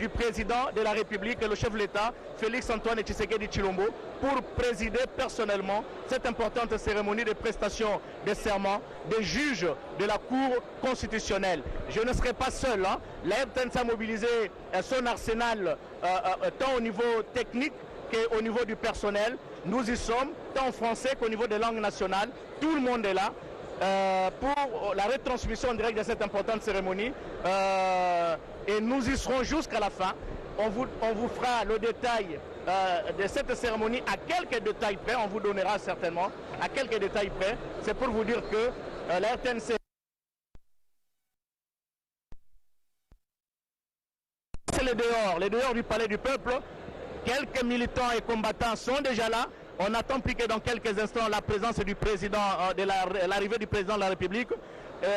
du président de la République et le chef de l'État, Félix-Antoine Tshisekedi Tshilombo, pour présider personnellement cette importante cérémonie de prestation de serment des juges de la Cour constitutionnelle. Je ne serai pas seul. Hein. La RTNC a mobilisé son arsenal tant au niveau technique qu'au niveau du personnel. Nous y sommes, tant en français qu'au niveau des langues nationales. Tout le monde est là. Pour la retransmission directe de cette importante cérémonie et nous y serons jusqu'à la fin. On vous fera le détail de cette cérémonie à quelques détails près, on vous donnera certainement à quelques détails près. C'est pour vous dire que la RTNC, c'est les dehors du Palais du Peuple. Quelques militants et combattants sont déjà là. On attend plus que dans quelques instants la présence du président, l'arrivée du président de la République.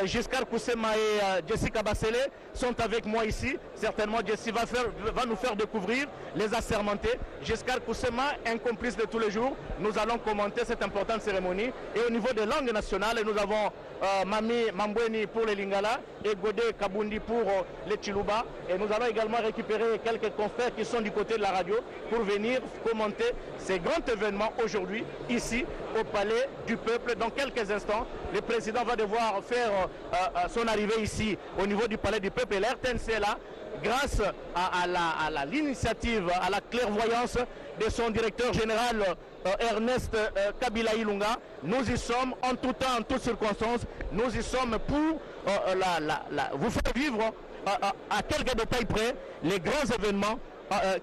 Giscard Koussema et Jessica Bassele sont avec moi ici. Certainement, Jessie va nous faire découvrir les assermentés. Giscard Koussema, un complice de tous les jours. Nous allons commenter cette importante cérémonie. Et au niveau des langues nationales, nous avons Mami Mambweni pour les Lingala et Godé Kabundi pour les Chiluba. Et nous allons également récupérer quelques confrères qui sont du côté de la radio pour venir commenter ces grands événements aujourd'hui, ici, au Palais du Peuple. Dans quelques instants, le président va devoir faire son arrivée ici, au niveau du Palais du Peuple. Et la RTNC est là, grâce à l'initiative, à la clairvoyance de son directeur général Ernest Kabila Ilunga. Nous y sommes en tout temps, en toutes circonstances. Nous y sommes pour vous faire vivre à quelques détails près les grands événements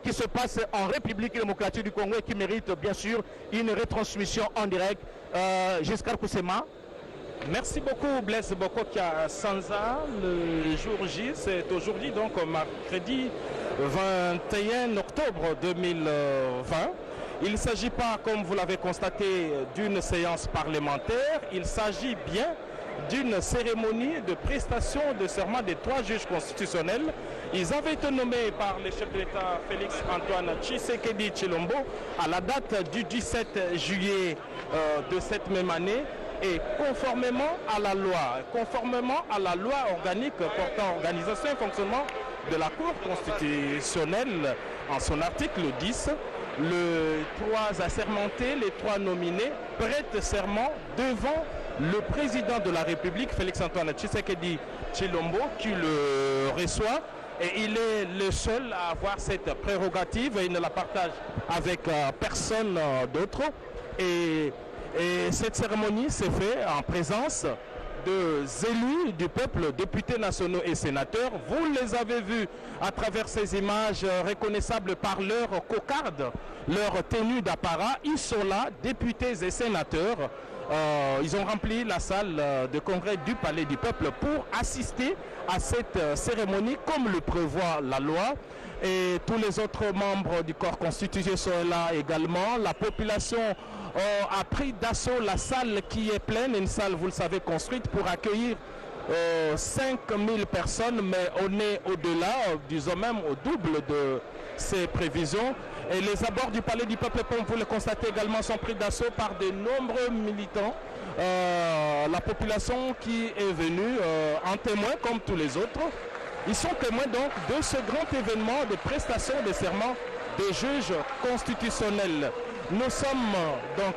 qui se passent en République démocratique du Congo et qui méritent bien sûr une retransmission en direct. Giscard Koussema. Merci beaucoup Blaise Bokokia Sanza. Le jour J, c'est aujourd'hui donc mercredi 21 octobre 2020. Il ne s'agit pas, comme vous l'avez constaté, d'une séance parlementaire. Il s'agit bien d'une cérémonie de prestation de serment des 3 juges constitutionnels. Ils avaient été nommés par le chef de l'État Félix-Antoine Tshisekedi Tshilombo à la date du 17 juillet de cette même année. Et conformément à la loi organique portant organisation et fonctionnement de la Cour constitutionnelle, en son article 10, les 3 assermentés, les 3 nominés, prêtent serment devant le président de la République, Félix-Antoine Tshisekedi Tshilombo, qui le reçoit. Et il est le seul à avoir cette prérogative et il ne la partage avec personne d'autre. Et cette cérémonie s'est faite en présence de élus du peuple, députés nationaux et sénateurs. Vous les avez vus à travers ces images reconnaissables par leur cocarde, leur tenue d'apparat. Ils sont là, députés et sénateurs. Ils ont rempli la salle de congrès du Palais du Peuple pour assister à cette cérémonie comme le prévoit la loi. Et tous les autres membres du corps constitué sont là également. La population a pris d'assaut la salle qui est pleine, une salle, vous le savez, construite pour accueillir 5000 personnes, mais on est au-delà, disons même au double de ces prévisions. Et les abords du Palais du Peuple, comme vous le constatez également, sont pris d'assaut par de nombreux militants. La population qui est venue en témoin comme tous les autres. Ils sont témoins donc de ce grand événement de prestation de serment des juges constitutionnels. Nous sommes donc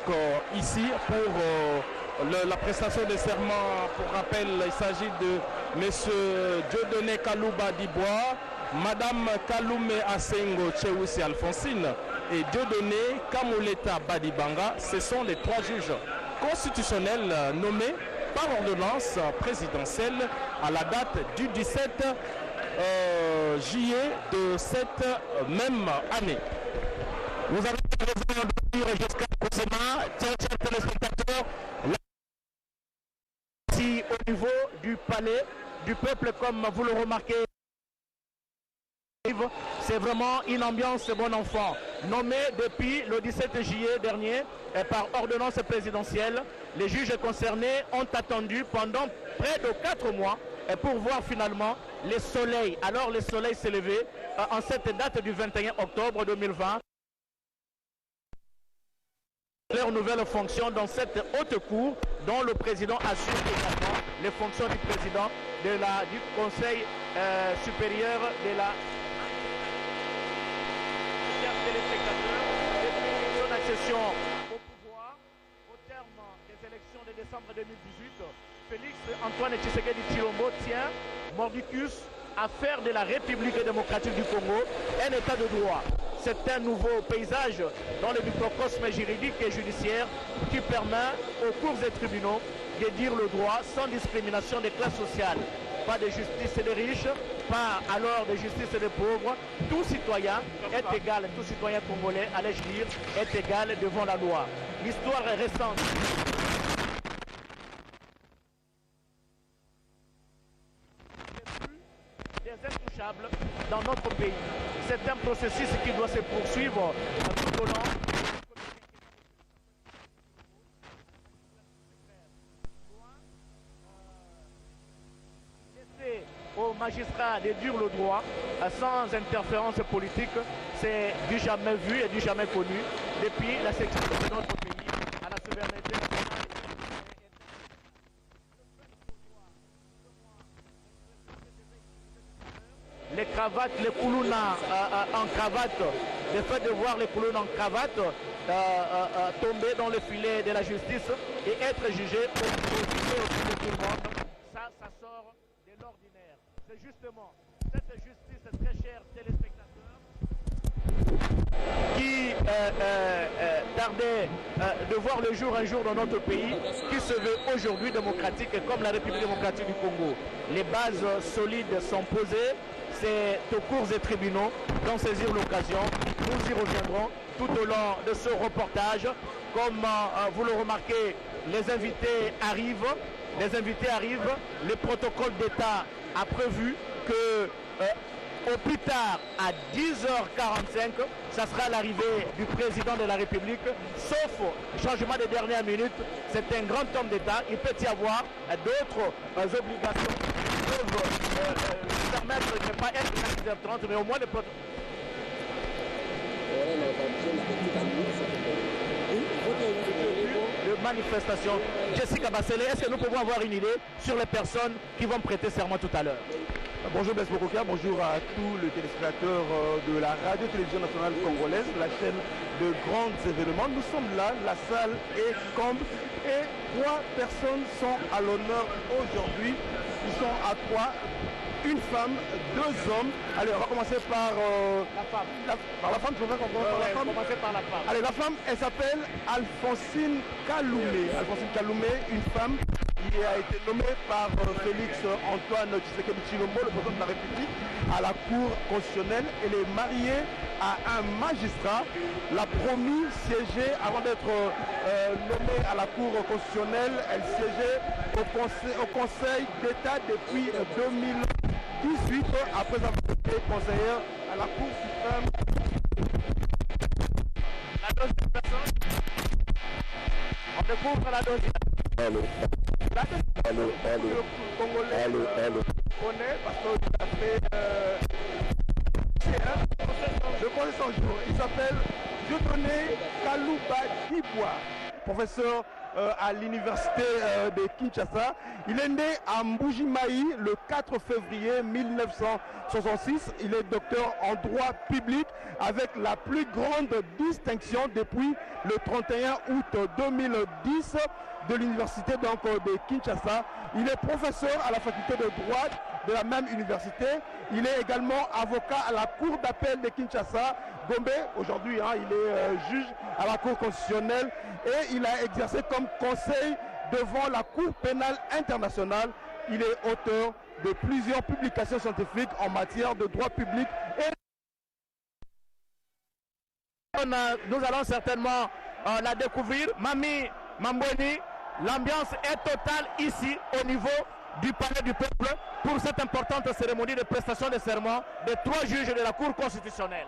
ici pour la prestation de serment. Pour rappel, il s'agit de M. Dieudonné Kalouba Dibois, Mme Kaloume Asengo Tcheoussi Alphonsine et Dieudonné Kamoleta Badibanga. Ce sont les 3 juges constitutionnels nommés par ordonnance présidentielle à la date du 17 juillet de cette même année. Vous avez raison de dire Giscard Koussema, chers téléspectateurs, ici au niveau du Palais du Peuple, comme vous le remarquez, c'est vraiment une ambiance bon enfant. Nommé depuis le 17 juillet dernier par ordonnance présidentielle, les juges concernés ont attendu pendant près de 4 mois pour voir finalement le soleil. Alors le soleil s'est levé en cette date du 21 octobre 2020. Leur nouvelle fonction dans cette haute cour dont le président assure également les fonctions du président du Conseil supérieur de la accession au pouvoir au terme des élections de décembre 2018, Félix Antoine Tshisekedi Tshilombo tient mordicus à faire de la République démocratique du Congo un état de droit. C'est un nouveau paysage dans le microcosme juridique et judiciaire qui permet aux cours et tribunaux de dire le droit sans discrimination des classes sociales. Pas de justice des riches, pas alors de justice des pauvres. Tout citoyen est égal, tout citoyen congolais, allais-je dire, est égal devant la loi. L'histoire est récente. Des intouchables dans notre pays. C'est un processus qui doit se poursuivre tout au long. Aux magistrats de dire le droit sans interférence politique, c'est du jamais vu et du jamais connu depuis la section de notre pays à la souveraineté nationale. Les cravates, les koulouna en cravate, le fait de voir les koulouna en cravate tomber dans le filet de la justice et être jugé au de tout le monde, ça sort de l'ordinaire. C'est justement cette justice très chère téléspectateurs qui tardait de voir le jour un jour dans notre pays, qui se veut aujourd'hui démocratique comme la République démocratique du Congo. Les bases solides sont posées, c'est aux cours et tribunaux d'en saisir l'occasion. Nous y reviendrons tout au long de ce reportage. Comme vous le remarquez, les invités arrivent. Le protocole d'État a prévu que au plus tard à 10h45, ça sera l'arrivée du président de la République, sauf changement de dernière minute. C'est un grand homme d'État, il peut y avoir d'autres obligations qui peuvent permettre de ne pas être à 10h30, mais au moins le protocole. De manifestation. Jessica Bassele, est-ce que nous pouvons avoir une idée sur les personnes qui vont prêter serment tout à l'heure? Bonjour Blaise Bokokia, bonjour à tous les téléspectateurs de la radio-télévision nationale congolaise, la chaîne de grands événements. Nous sommes là, la salle est comble et 3 personnes sont à l'honneur aujourd'hui. Ils sont à 3. Une femme, 2 hommes. Allez, on va commencer par la femme. Par la femme, je vais comprendre par la femme. Commencer par la femme. Allez, la femme, elle s'appelle Alphonsine Kaloumé. Alphonsine Kaloumé, une femme qui a été nommée par Félix Antoine Tshisekedi Tshilombo, le président de la République, à la Cour constitutionnelle. Elle est mariée à un magistrat. La promis siéger avant d'être nommée à la Cour constitutionnelle. Elle siégeait au Conseil d'État depuis 2018 après avoir été conseillère à la Cour suprême. La deuxième personne, on découvre la deuxième. Le Congolais connaît parce qu'il a fait je connais son jour. Il s'appelle Dieudonné Kalouba Dibois, professeur à l'université de Kinshasa. Il est né à Mbujimayi le 4 février 1966. Il est docteur en droit public avec la plus grande distinction depuis le 31 août 2010 de l'université de Kinshasa. Il est professeur à la faculté de droit de la même université. Il est également avocat à la Cour d'appel de Kinshasa, Gombe. Aujourd'hui, il est juge à la Cour constitutionnelle et il a exercé comme conseil devant la Cour pénale internationale. Il est auteur de plusieurs publications scientifiques en matière de droit public. Nous allons certainement la découvrir. Mami Mamboni, l'ambiance est totale ici au niveau du palais du peuple pour cette importante cérémonie de prestation de serment des 3 juges de la Cour constitutionnelle.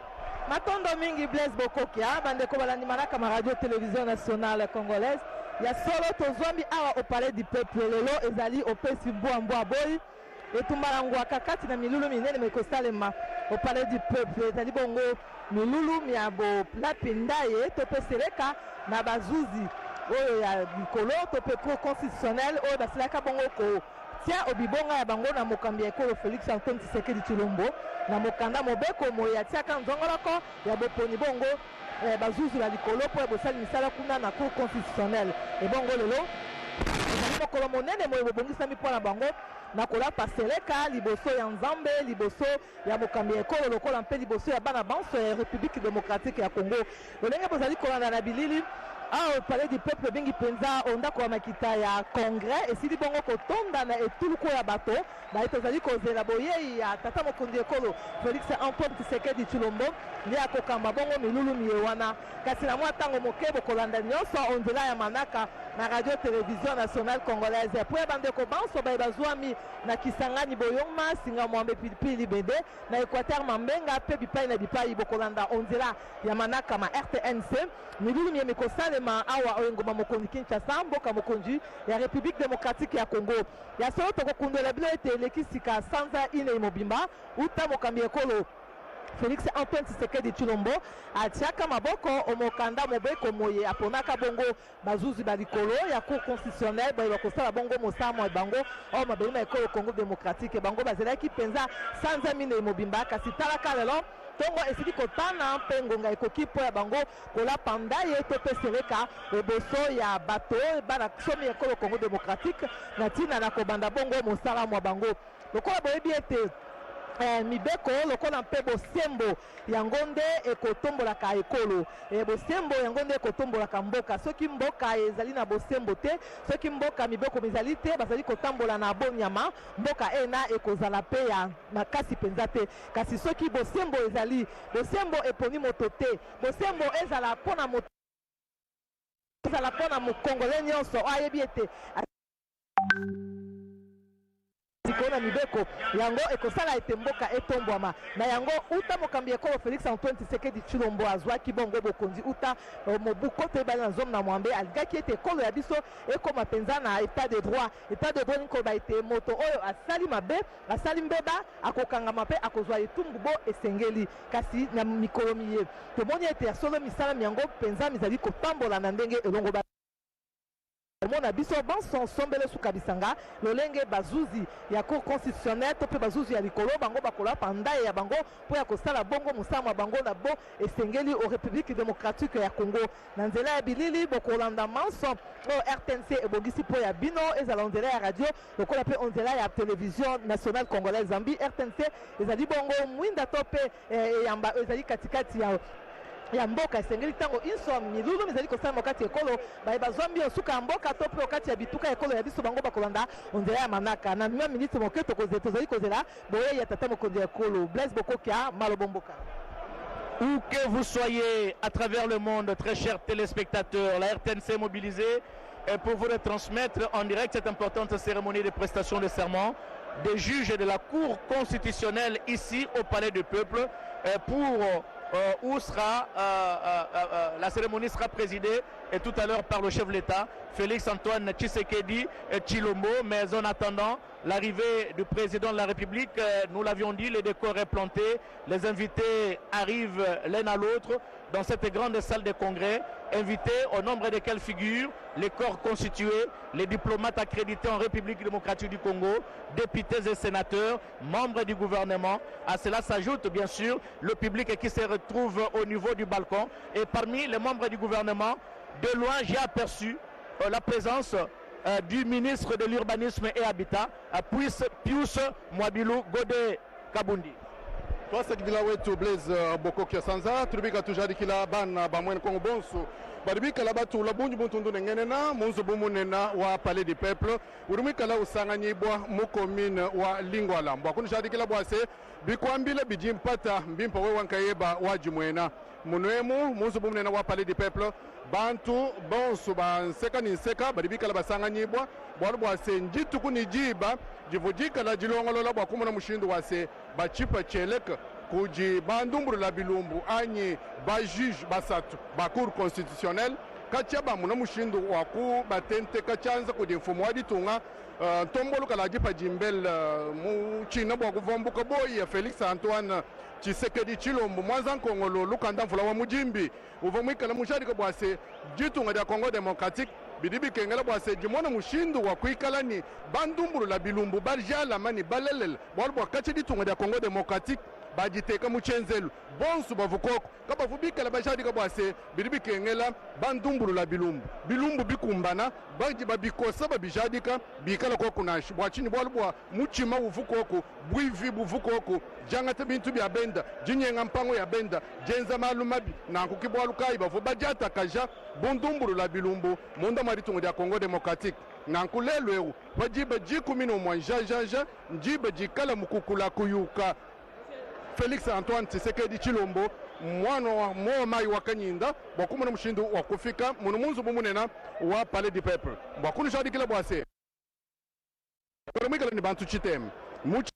Matondo mingi Blaise Bokokia, bandeko balandimana kama radio télévision nationale congolaise. Ya solo tozwambi awa au palais du peuple lelo ezali opesi mbwa boy etumbalangwa kakati na milulu minene mekosalema au palais du peuple ezali bongo milulu miabo lapindaye topeseleka na bazuzi oyo ya likolo tope cour constitutionnelle oyo basilaka bongo ko batia obibonga ya bango na mokambi ya ekolo Félix Antoine Tshisekedi Tshilombo na mokanda mobeko moye atiaka nzongoloko ya boponi bongo bazuzu la likolo po ya bosali misala kuna na cour constitutionnelle ebongo lelo ezali mokolo monene moye bobongisami mpo na bango na kolapa seleka liboso ya nzambe liboso ya mokambi ya ekolo lokola mpe liboso ya bana banso ya République démocratique ya Congo lolenge bozali kolanda na bilili au palais du peuple bengi penza ondako ya makita ya congrès esili bongo kotonda na etuluku ya bato na tozali kozela boyei ya tata mokonzi ekolo Félix Antoine Tshisekedi Tshilombo nde akokamba bongo milulu miye wana kasi na mwa ntango moke bokolanda nyonso onzela ya manaka na radio télévision nationale congolaise po ya bandeko banso baye bazwami na Kisangani Boyoma Singa Mwambe Pilipili Bede na Équateur Mambenga pe bipai na bipai bokolanda onzela ya manaka ma RTNC milulu miye mikosalema awa oyengoma mokonzi Kinshasa mboka mokonzi ya République démocratique ya Congo ya solo tokokundela bilo ete elekisika sanza ine mobimba uta mokambi ekolo Félix Antoine Tshisekedi Tshilombo atiaka maboko omokanda mobeko moye aponaka bongo bazuzi balikolo ya cour constitutionnelle baye bakosala bongo mosamo bango o mabelima ekolo Congo démocratique bango bazelaki penza sanza mine mobimba kasi talaka lelo tongo esili kotana mpe ngonga ekoki mpo ya bango kolapa ndaye to mpe seleka eboso ya bato bana somi ekolo Congo démocratique na ntina na kobanda bongo mosala mwa bango lokola boyebi ete mibeko lokola mpe bosembo yango nde ekotombolaka ekolo bosembo yango nde ekotombolaka mboka soki mboka ezali na bosembo te soki mboka mibeko mizali te bazali kotambola na bonyama mboka ena ekozala mpe ya makasi penza te kasi soki bosembo ezali bosembo eponi moto te bosembo ezala mpona moto ezala mpona mokongole nyonso ayebi ete sikona mibeko yango ekosala ete mboka etombwama na yango uta mokambi ekolo Félix Antoine Tshisekedi Tshilombo azwaki bongo bokonzi uta mobuko te bali na zone na mwambe aligaki ete ekolo ya biso ekoma penza na état de droit nikoba ete moto oyo asali mabe asali mbeba akokangama mpe akozwa etumbu bo esengeli kasi na mikolo miye tomoni ete ya solo misala yango penza mizali kotambola na ndenge elongo mona biso banso sombele suka bisanga lolenge bazuzi ya cour constitutionnelle to pe bazuzi ya likolo bango bakola pandaye ya bango po ya kosala bongo musama bango na bo esengeli au République démocratique ya Congo na nzela ya bilili bokolanda manso o RTNC ebongisi po ya bino ezala nzela ya radio lokola pe nzela ya télévision nationale congolaise Zambi RTNC ezali bongo mwinda to pe yamba ezali katikati ya mboka esengeli ntango inso milulu mizali kosala mokati ekolo baye bazwambi osuka ya mboka to mpe okati ya bituka ekolo ya biso bango bakolanda onzela ya manaka na mima miniti moke tozali kozela boye ya tata mokonzi ya ekolo Blaise Bokokia Malobo Mboka. Où que vous soyez à travers le monde, très chers téléspectateurs, la RTNC est mobilisée pour vous retransmettre en direct cette importante cérémonie de prestation de serment des juges de la Cour constitutionnelle ici au Palais du Peuple pour où sera la cérémonie sera présidée et tout à l'heure par le chef de l'État Félix Antoine Tshisekedi Tshilombo. Mais en attendant l'arrivée du président de la République, nous l'avions dit, le décor est planté, les invités arrivent l'un à l'autre dans cette grande salle de congrès, invités au nombre desquels figurent les corps constitués, les diplomates accrédités en République démocratique du Congo, députés et sénateurs, membres du gouvernement. À cela s'ajoute bien sûr le public qui se retrouve au niveau du balcon. Et parmi les membres du gouvernement, de loin j'ai aperçu la présence du ministre de l'Urbanisme et Habitat, Pius Mwabilou Godé Kabundi. twasekidila wetu Blaise Bokokia sanza tulibika tujadikila bana bamwene Kongo bonso baribikala batu labunji buntundu nengenena munzu bumunena wa Palais du Peuple urumikala usanganyibwa mu commune wa Lingwala mbwa kunishadikila bwase bikwambile bijimpata mbimpa we wankayeba wajimwena munwemu munzu bumunena wa Palais du Peuple bantu bonso banseka ninseka baribikala basanganyibwa bwalu bwase njitu kunijiba jivujikala jilongolola bwakumuna mushindu wase bachipa cheleka kuji bandumburu la bilumbu anyi ba juge basatu ba cour constitutionnelle kacha ba muna mushindu waku batente kachanza kudi mfumo wa ditunga ntombolo kala jipa jimbel mu china bwa kuvombuka boyi ya Félix Antoine Tshisekedi Tshilombo mwanza nkongolo lukanda mfula wa mujimbi uvomwikala mushadika bwase jitunga dia Congo démocratique bidibi kengela bwase jimona mushindu wa kuikala ni bandumburu la bilumbu barjala mani balelel bwal bwa kache ditunga dia Congo démocratique bajiteka muchenzelu bonsu bavukoko kaba vubikala bajadi kabwase bidibi kengela bandumburu la bilumbu bikumbana baji babikosa babijadika bikala ko kunashi bwachini bwal bwa muchima uvukoko bwivi buvukoko jangata bintu bya benda jinyenga mpango ya benda jenza malumabi na kukibwalukai bavu bajata kaja bundumburu la bilumbu munda maritungu dia Congo démocratique nankulelweu bajiba jikumino mwanjajaja njiba jikala mukukula kuyuka Félix Antoine Tshisekedi Chilombo mwana wa Moi wa Kanyinda bakumana mushindu wa kufika munumunzu bumunena wa Palais du Peuple bakunu shadi kila bwase komikala ni bantu chitem muchi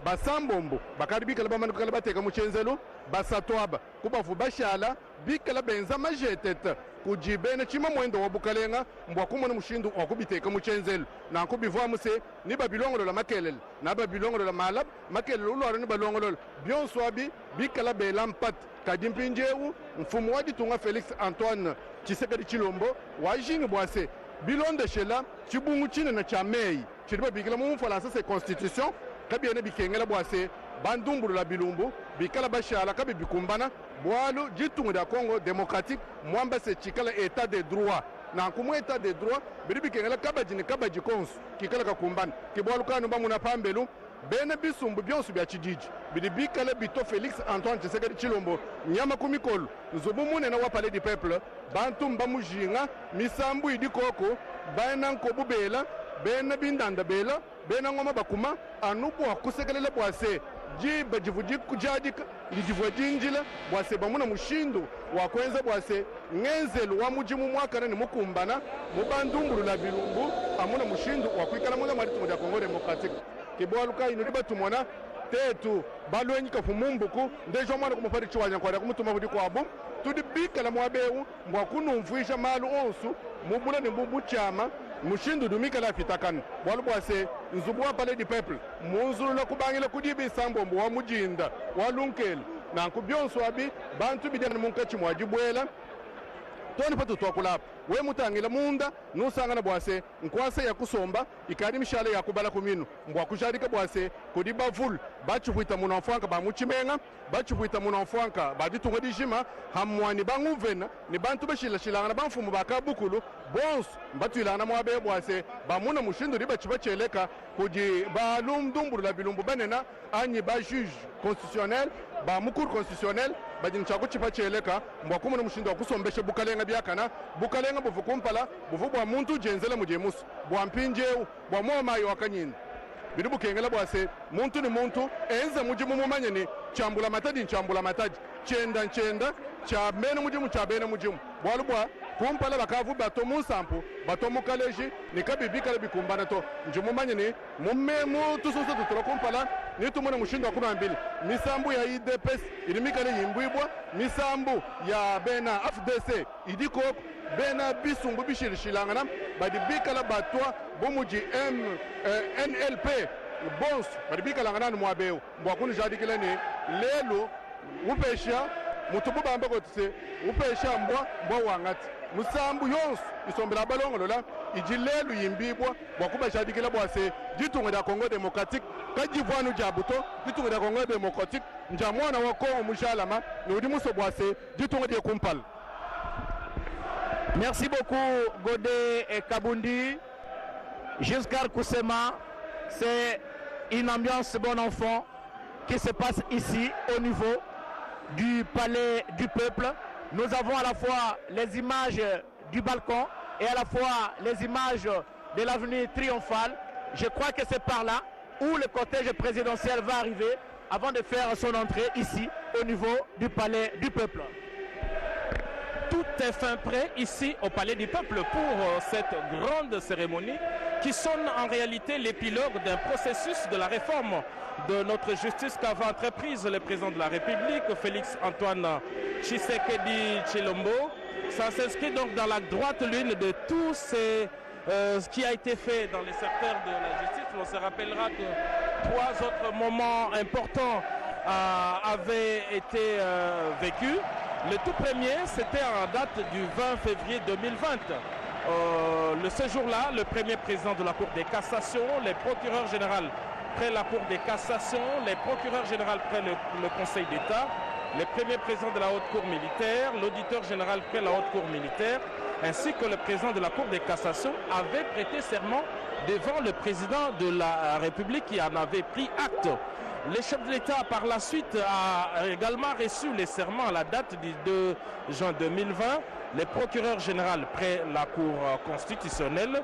basambombo bakari bikala bamanu kala bateka muchenzelo basatwaba kubavu bashala bikala benza majeteta kujibene chima mwendo wa bukalenga mbwakumana mushindu wa kubiteka muchenzelo na kubivwa muse ni babilongolo la makelele na babilongolo la malab makelele ulwara ni balongolo byonswabi bikala belampat kadimpinjewu mfumu wadi tunga Félix Antoine Tshisekedi Chilombo wajingi bwase bilonde shela chibungu chine na chamei chiriba bikala mu Faransa c'est constitution kabiene bikengela bwase bandumburu la bilumbu bikala bashala kabi bikumbana bwalu jitungu da Congo démocratique mwamba se chikala état de droit na kumu état de droit biribi kengela kabaji konsu kikala kakumbana kibwalu kanu bamuna pambelu bene bisumbu byonsu bya chijiji bidibikala bito Félix Antoine Tshisekedi Chilombo nyama kumikolo nzubu munena wa Palais du Peuple bantu mbamujinga misambu idikoko bana nkobu bela bena bindanda bela bena ngoma bakuma anubu akusekelela bwase jiba jivuji kujadika lijivu jinjila bwase bamuna mushindu wakwenza bwase ngenzelu wa mujimu mwakana ni mukumbana mubandumbulu la bilumbu amuna mushindu wakwikala muna maritungu ya Congo démocratique kibwaluka ino libatumona tetu balwenyi kafumumbuku ndejo mwana kumufari chiwanya kwa kumutuma budi kwabu tudi bikala mwabeu mbwakunumvuisha malu onsu mubula ni mbubu chama mushindu dumika la fitakana bwalu bwase nzubu wa Palais du Peuple munzulu la kubangila kudibi sambombo wa mujinda walunkele na kubyonso abi bantu bidana munkachi mwajibwela toni patu twakulapa we mutangila munda nusangana bwase nkwase ya kusomba ikadi mishale ya kubala kuminu mbwakushadika bwase kudi bavul bachuhuita munamfuanka bamuchimenga bachuhuita munamfuanka baditunga dijima hamwani banguvena ni bantu bashilashilangana bamfumu bakabukulu bonsu mbatwilana mwabe bwase bamuna mushindu riba chibacheleka kudi balumdumburu la bilumbu benena anyi ba juge constitutionnel ba mukuru constitutionnel bajin chako chipacheleka mbwakumuna mushindu wakusombeshe bukalenga byakana bukalenga buvukumpala buvubwa muntu jenzela mujemusu bwa mpinjeu bwa Moi wa Kanyinda bidubu kengela bwase muntu ni muntu enza mujimu mumanyeni chambula matadi chenda cha mena mujimu cha bena mujimu bwalubwa kumpala bakavu bato musampu bato mukaleji nikabibikala bikumbana to njumu manyeni mummemu tususu tutula kumpala nitumuna mushindu wa 12 misambu ya IDPS ilimikale yimbwibwa misambu ya bena FDC idiko bena bisumbu bishilishilangana badibikala batwa bumuji NLP bons badibikala ngana mwabeu mbwakuni jadikile ni lelo upesha mutubu bamba kotse upesha mbwa wangati musambu yonsu isombela balongolo la ijilelu yimbibwa bwakuba jadikila bwase jitunga da Congo démocratique kajivwanu jabuto jitunga da Congo démocratique njamwana wa Congo mushalama nudi muso bwase jitunga de kumpal. Merci beaucoup Godé et Kabundi. Giscard Koussema, c'est une ambiance bon enfant qui se passe ici au niveau du Palais du Peuple. Nous avons à la fois les images du balcon et à la fois les images de l'avenue triomphale. Je crois que c'est par là où le cortège présidentiel va arriver avant de faire son entrée ici au niveau du Palais du Peuple. Tout est fin prêt ici au Palais du Peuple pour cette grande cérémonie qui sonne en réalité l'épilogue d'un processus de la réforme de notre justice qu'avait entreprise le président de la République, Félix Antoine Tshisekedi Chilombo. Ça s'inscrit donc dans la droite ligne de tout ce qui a été fait dans les secteurs de la justice. On se rappellera que 3 autres moments importants avait été vécu. Le tout premier, c'était en date du 20 février 2020. Ce jour-là, le premier président de la Cour des cassations, les procureurs généraux près la Cour des cassations, les procureurs généraux près le Conseil d'État, les premiers présidents de la Haute Cour militaire, l'auditeur général près la Haute Cour militaire, ainsi que le président de la Cour des cassations avaient prêté serment devant le président de la République qui en avait pris acte. Le chef de l'État, par la suite, a également reçu les serments à la date du 2 juin 2020, les procureurs généraux près la Cour constitutionnelle.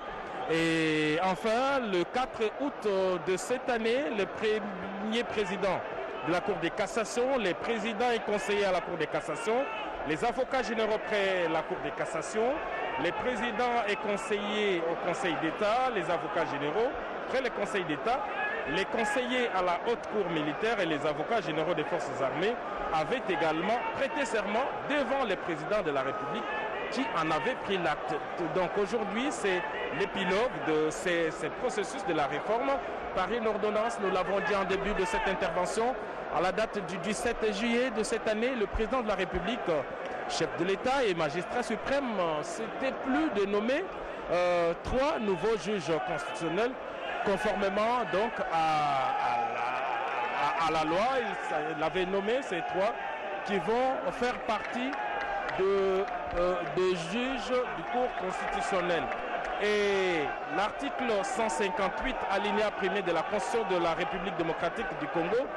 Et enfin, le 4 août de cette année, le premier président de la Cour des cassations, les présidents et conseillers à la Cour des cassations, les avocats généraux près la Cour des cassations, les présidents et conseillers au Conseil d'État, les avocats généraux près le Conseil d'État, les conseillers à la Haute Cour militaire et les avocats généraux des forces armées avaient également prêté serment devant le président de la République qui en avait pris l'acte. Donc aujourd'hui, c'est l'épilogue de ces processus de la réforme. Par une ordonnance, nous l'avons dit en début de cette intervention, à la date du 17 juillet de cette année, le président de la République, chef de l'État et magistrat suprême, s'était plus de nommer 3 nouveaux juges constitutionnels conformément donc à la loi. Il avait nommé ces 3 qui vont faire partie des juges du cours constitutionnel. Et l'article 158 alinéa 1er de la Constitution de la République démocratique du Congo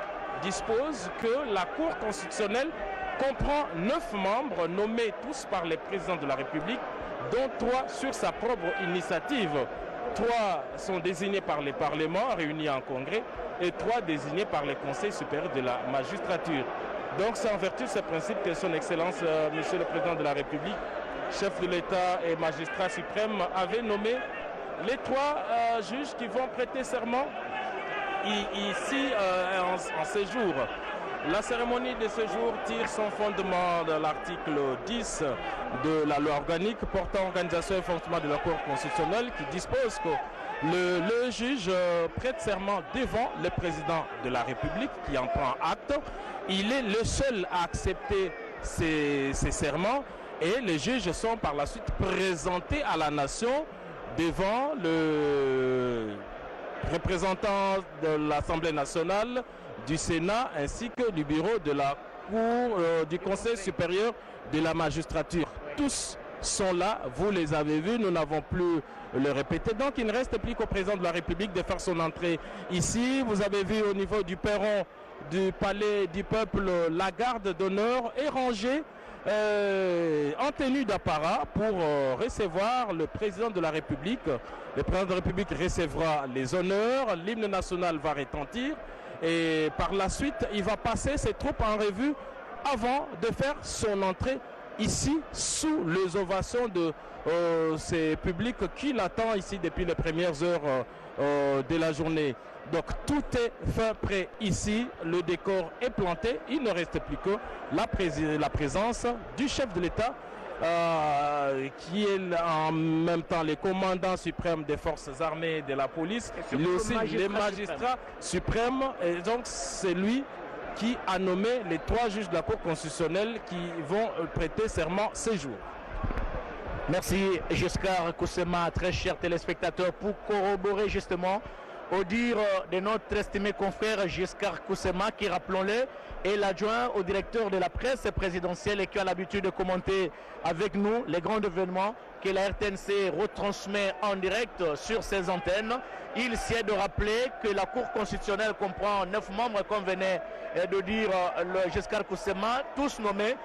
dispose que la Cour constitutionnelle comprend 9 membres nommés tous par les présidents de la République, dont 3 sur sa propre initiative. 3 sont désignés par les parlements réunis en congrès et 3 désignés par les conseils supérieurs de la magistrature. Donc c'est en vertu de ce principe que son Excellence, Monsieur le Président de la République, chef de l'État et magistrat suprême, avait nommé les 3 juges qui vont prêter serment ici en séjour. La cérémonie de séjour tire son fondement de l'article 10 de la loi organique portant organisation et fonctionnement de la Cour constitutionnelle qui dispose que le juge prête serment devant le président de la République qui en prend acte. Il est le seul à accepter ces serments et les juges sont par la suite présentés à la nation devant le représentant de l'Assemblée nationale, du Sénat ainsi que du bureau de la Cour du Conseil supérieur de la magistrature. Tous sont là, vous les avez vus, nous n'avons plus le répéter. Donc il ne reste plus qu'au président de la République de faire son entrée ici. Vous avez vu au niveau du perron du Palais du Peuple, la garde d'honneur est rangée en tenue d'apparat pour recevoir le président de la République. Le président de la République recevra les honneurs, l'hymne national va retentir et par la suite il va passer ses troupes en revue avant de faire son entrée ici sous les ovations de ces publics qui l'attendent ici depuis les premières heures de la journée. Donc tout est fait prêt ici, le décor est planté, il ne reste plus que la présence du chef de l'État qui est en même temps le commandant suprême des forces armées et de la police, mais aussi les magistrats suprêmes, et donc c'est lui qui a nommé les 3 juges de la Cour constitutionnelle qui vont prêter serment ce jour. Merci Giscard Koussema, très chers téléspectateurs, pour corroborer justement au dire de notre estimé confrère Giscard Koussema, qui, rappelons-le, est l'adjoint au directeur de la presse présidentielle et qui a l'habitude de commenter avec nous les grands événements que la RTNC retransmet en direct sur ses antennes. Il sied de rappeler que la Cour constitutionnelle comprend 9 membres, comme venait de dire le Giscard Koussema, tous nommés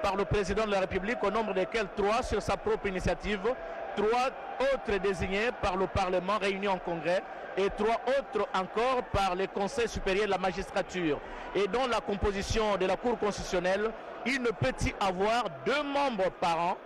par le président de la République, au nombre desquels 3 sur sa propre initiative, 3 autres désignés par le Parlement réuni en congrès et 3 autres encore par les conseils supérieurs de la magistrature. Et dans la composition de la Cour constitutionnelle, il ne peut y avoir 2 membres par an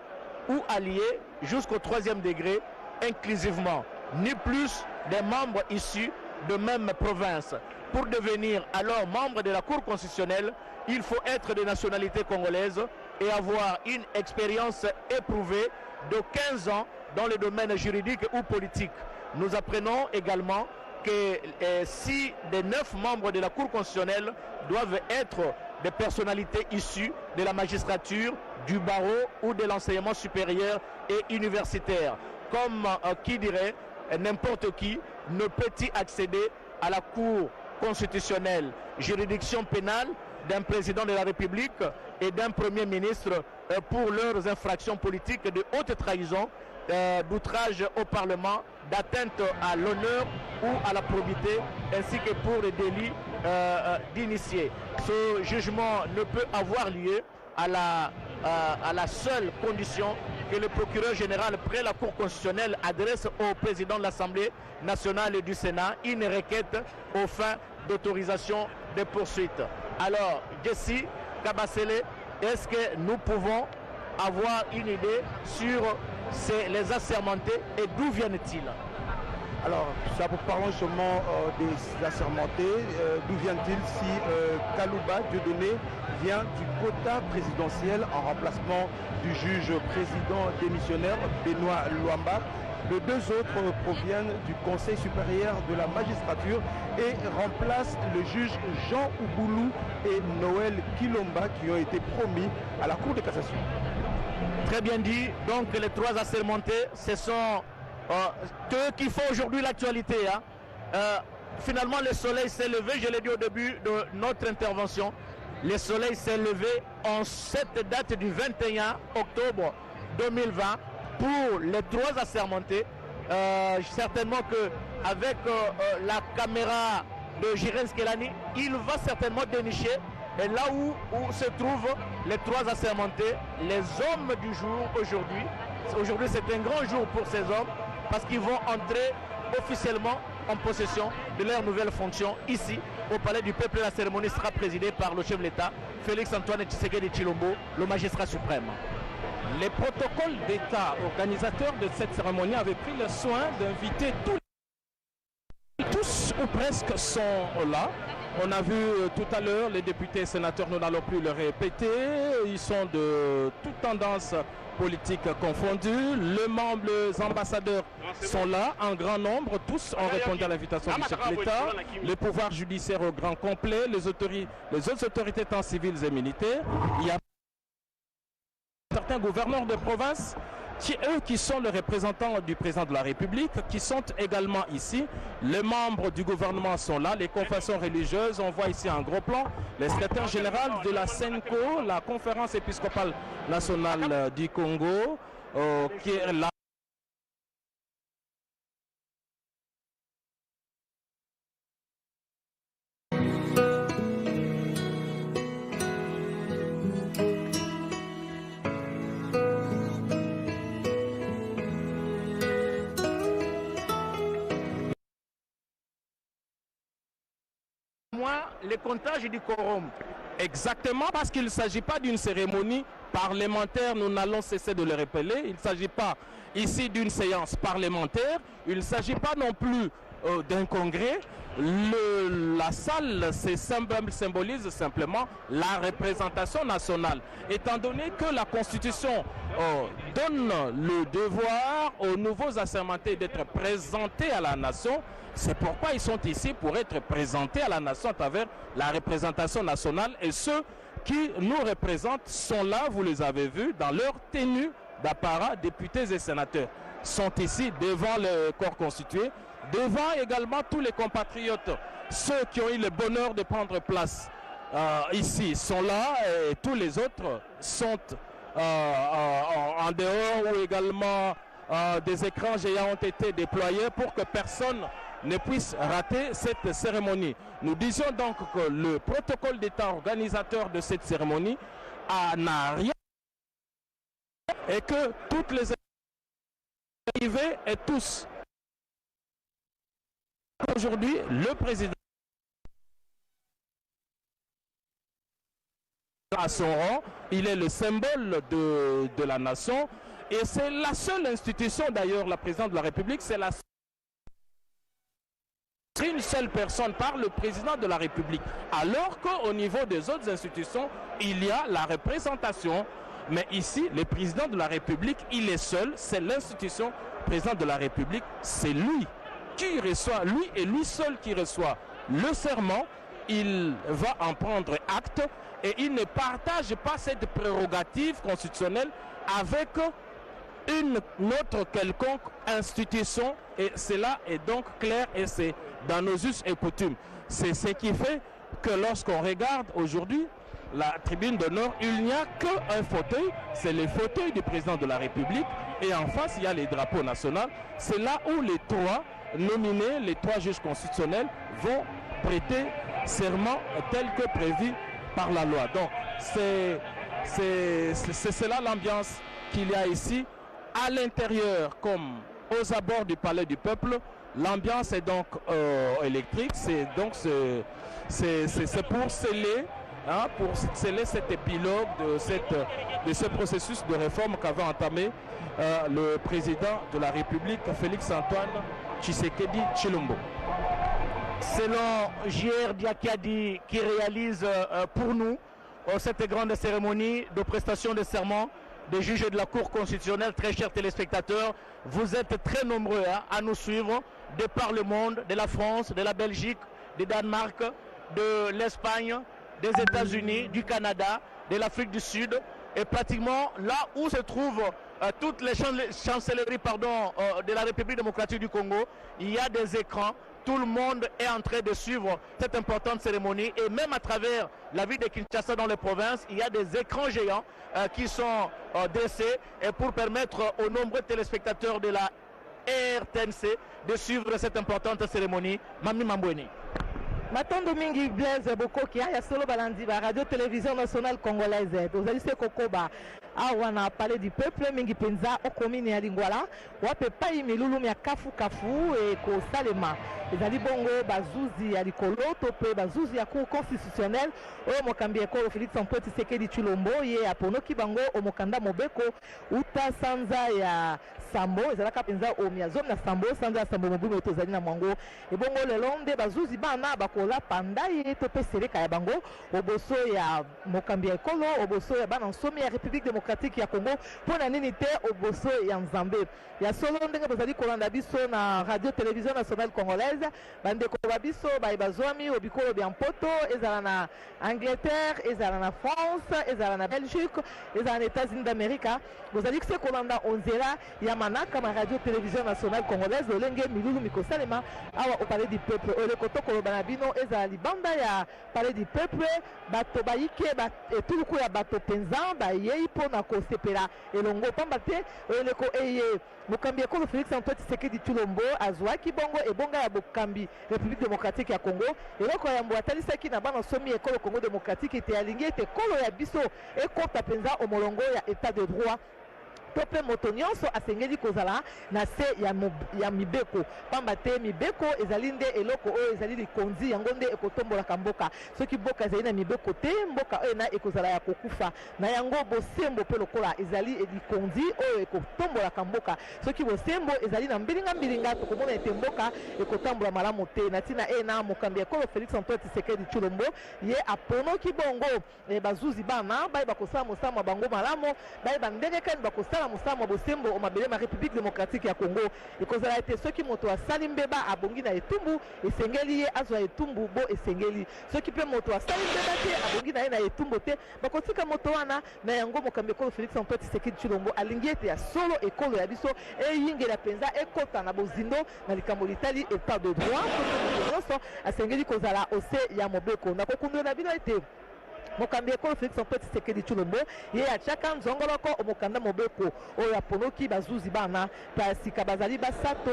ou alliés jusqu'au 3e degré inclusivement, ni plus des membres issus de même province. Pour devenir alors membre de la Cour constitutionnelle, il faut être de nationalité congolaise et avoir une expérience éprouvée de 15 ans dans le domaine juridique ou politique. Nous apprenons également que si des 9 membres de la Cour constitutionnelle doivent être des personnalités issues de la magistrature, du barreau ou de l'enseignement supérieur et universitaire. Comme qui dirait, n'importe qui ne peut y accéder à la Cour constitutionnelle, juridiction pénale d'un président de la République et d'un Premier ministre pour leurs infractions politiques de haute trahison, d'outrage au Parlement, d'atteinte à l'honneur ou à la probité, ainsi que pour les délits d'initiés. Ce jugement ne peut avoir lieu à la seule condition que le procureur général près la Cour constitutionnelle adresse au président de l'Assemblée nationale et du Sénat une requête aux fins d'autorisation de poursuite. Alors, Jessie Kabasele, est-ce que nous pouvons avoir une idée sur les assermentés et d'où viennent-ils? Alors, ça vous parlons seulement des assermentés. D'où viennent-ils si Kalouba Dieudonné vient du quota présidentiel en remplacement du juge président démissionnaire Benoît Luamba? Les 2 autres proviennent du Conseil supérieur de la magistrature et remplacent le juge Jean Ouboulou et Noël Kilomba qui ont été promis à la Cour de cassation. Très bien dit. Donc les 3 assermentés, ce sont eux qui font aujourd'hui l'actualité. Finalement, le soleil s'est levé, je l'ai dit au début de notre intervention, le soleil s'est levé en cette date du 21 octobre 2020 pour les 3 assermentés. Certainement qu'avec la caméra de Jirens Kelani, il va certainement dénicher là où se trouvent les 3 assermentés, les hommes du jour aujourd'hui. Aujourd'hui, c'est un grand jour pour ces hommes parce qu'ils vont entrer officiellement en possession de leur nouvelle fonction ici au Palais du Peuple. La cérémonie sera présidée par le chef de l'État, Félix-Antoine Tshisekedi Tshilombo, le magistrat suprême. Les protocoles d'État organisateurs de cette cérémonie avaient pris le soin d'inviter tous ou presque sont là. On a vu tout à l'heure les députés et sénateurs, nous n'allons plus le répéter, ils sont de toute tendance politique confondue. Les ambassadeurs sont là en grand nombre, tous ont répondu à l'invitation du chef de l'État. Le pouvoir judiciaire au grand complet, les autres autorités tant civiles et militaires. Il y a certains gouverneurs de province qui sont les représentants du président de la République, qui sont également ici. Les membres du gouvernement sont là, les confessions religieuses, on voit ici un gros plan, le secrétaire général de la CENCO, la conférence épiscopale nationale du Congo, qui est là. Le comptage du quorum. Exactement, parce qu'il ne s'agit pas d'une cérémonie parlementaire, nous n'allons cesser de le rappeler. Il ne s'agit pas ici d'une séance parlementaire, il ne s'agit pas non plus d'un congrès. La salle symbolise simplement la représentation nationale. Étant donné que la Constitution donne le devoir aux nouveaux assermentés d'être présentés à la nation, c'est pourquoi ils sont ici pour être présentés à la nation à travers la représentation nationale. Et ceux qui nous représentent sont là, vous les avez vus, dans leur tenue d'apparat, députés et sénateurs. Sont ici devant le corps constitué, devant également tous les compatriotes. Ceux qui ont eu le bonheur de prendre place ici sont là et tous les autres sont en dehors ou également des écrans géants ont été déployés pour que personne ne puisse rater cette cérémonie. Nous disions donc que le protocole d'État organisateur de cette cérémonie n'a rien et que toutes les arrivées et tous. Aujourd'hui, le président à son rang, il est le symbole de la nation et c'est la seule institution d'ailleurs, la présidente de la République, c'est la une seule personne par le président de la République, alors qu'au niveau des autres institutions, il y a la représentation. Mais ici, le président de la République, il est seul, c'est l'institution président de la République, c'est lui qui reçoit, lui et lui seul qui reçoit le serment, il va en prendre acte et il ne partage pas cette prérogative constitutionnelle avec une autre quelconque institution, et cela est donc clair et c'est dans nos us et coutumes. C'est ce qui fait que lorsqu'on regarde aujourd'hui la tribune d'honneur, il n'y a qu'un fauteuil, c'est le fauteuil du président de la République, et en face il y a les drapeaux nationaux. C'est là où les trois nominés, les trois juges constitutionnels vont prêter serment tel que prévu par la loi. Donc c'est cela l'ambiance qu'il y a ici à l'intérieur comme aux abords du palais du peuple. L'ambiance est donc électrique, c'est donc pour sceller, pour sceller cet épilogue de ce processus de réforme qu'avait entamé le président de la République, Félix-Antoine Tshisekedi Tshilombo. Selon J.R. Diakadi qui réalise pour nous cette grande cérémonie de prestation de serment des juges de la Cour constitutionnelle, très chers téléspectateurs, vous êtes très nombreux à nous suivre de par le monde, de la France, de la Belgique, du Danemark, de l'Espagne, des États-Unis, du Canada, de l'Afrique du Sud, et pratiquement là où se trouvent toutes les chancelleries de la République démocratique du Congo, il y a des écrans. Tout le monde est en train de suivre cette importante cérémonie, et même à travers la ville de Kinshasa dans les provinces, il y a des écrans géants qui sont dressés et pour permettre aux nombreux téléspectateurs de la RTNC de suivre cette importante cérémonie. Mami Mambweni. Matondo mingi Blaise Bokokia ya solo balandi ba radio télévision nationale congolaise tozali se kokoba awa na palais du peuple mingi penza okomini ya Lingwala wape pai milulu ya kafu e ko salema ezali bongo bazuzi ya likolo to pe bazuzi ya cour constitutionnelle o mokambi ekolo Félix Antoine Tshisekedi Tshilombo ye aponoki bango o mokanda mobeko uta sanza ya Sambo ezalaka penza o miazo na Sambo sanza ya Sambo mobumo tozali na mwango e bongo lelonde bazuzi bana bakola panda ye to pe sereka ya bango oboso ya mokambi ekolo oboso ya bana nsomi ya République démocratique ya Congo pona nini te oboso ya Nzambe ya solo ndenge bozali kolanda biso na radio télévision nationale congolaise bandeko babiso bazwami obikolo bya mpoto ezala na Angleterre ezala na France ezala na Belgique ezala na États-Unis d'Amérique bozali se kolanda onzela ya manaka ma radio télévision nationale congolaise olenge milulu mikosalema awa au palais du peuple ole kotoko bana bino ezala libanda ya palais du peuple bato bayike etuluku ya bato penza bayei pona kosepela elongo pamba te ole ko eye mokambi ekolo Félix Antoine Tshisekedi Tshilombo azwaki bongo ebonga ya bokambi République démocratique ya Congo eloko ya mbo atalisaki na bana somi ekolo Congo démocratique ete alingi ete kolo ya biso ekota penza omolongo ya état de droit tope moto nyonso asengeli kozala na se ya mibeko pamba te mibeko ezali nde eloko oyo ezali likonzi yango nde ekotombolaka mboka soki mboka ezali na mibeko te mboka oyo na ekozala ya kokufa na yango bosembo mpe lokola ezali likonzi oyo ekotombolaka mboka soki bosembo ezali na mbilinga tokomona ete mboka ekotambola malamu te na ntina na mokambi ekolo Félix Antoine Tshisekedi Tshilombo ye aponoki bongo bazuzi bana bayeba kosala mosama bango malamu bayeba ndenge kani bakosala musama bosembo o mabele ma République démocratique ya Congo ekozala ete soki moto asali mbeba abongi na etumbu esengeli ye azwa etumbu bo esengeli soki pe moto asali mbeba te abongi na ye na etumbu te bakotika moto wana na yango mokambi ekolo Félix Antoine Tshisekedi Tshilombo alingi ete ya solo ekolo ya biso eyingela penza ekota na bozindo na likambo litali état de droit nyonso asengeli kozala ose ya mobeko na kokundola na bino ete mokambi ekolo Félix Antoine Tshisekedi Tshilombo ye achaka nzongoloko omokanda mobeko oyo aponoki bazuzi bana pasika bazali basato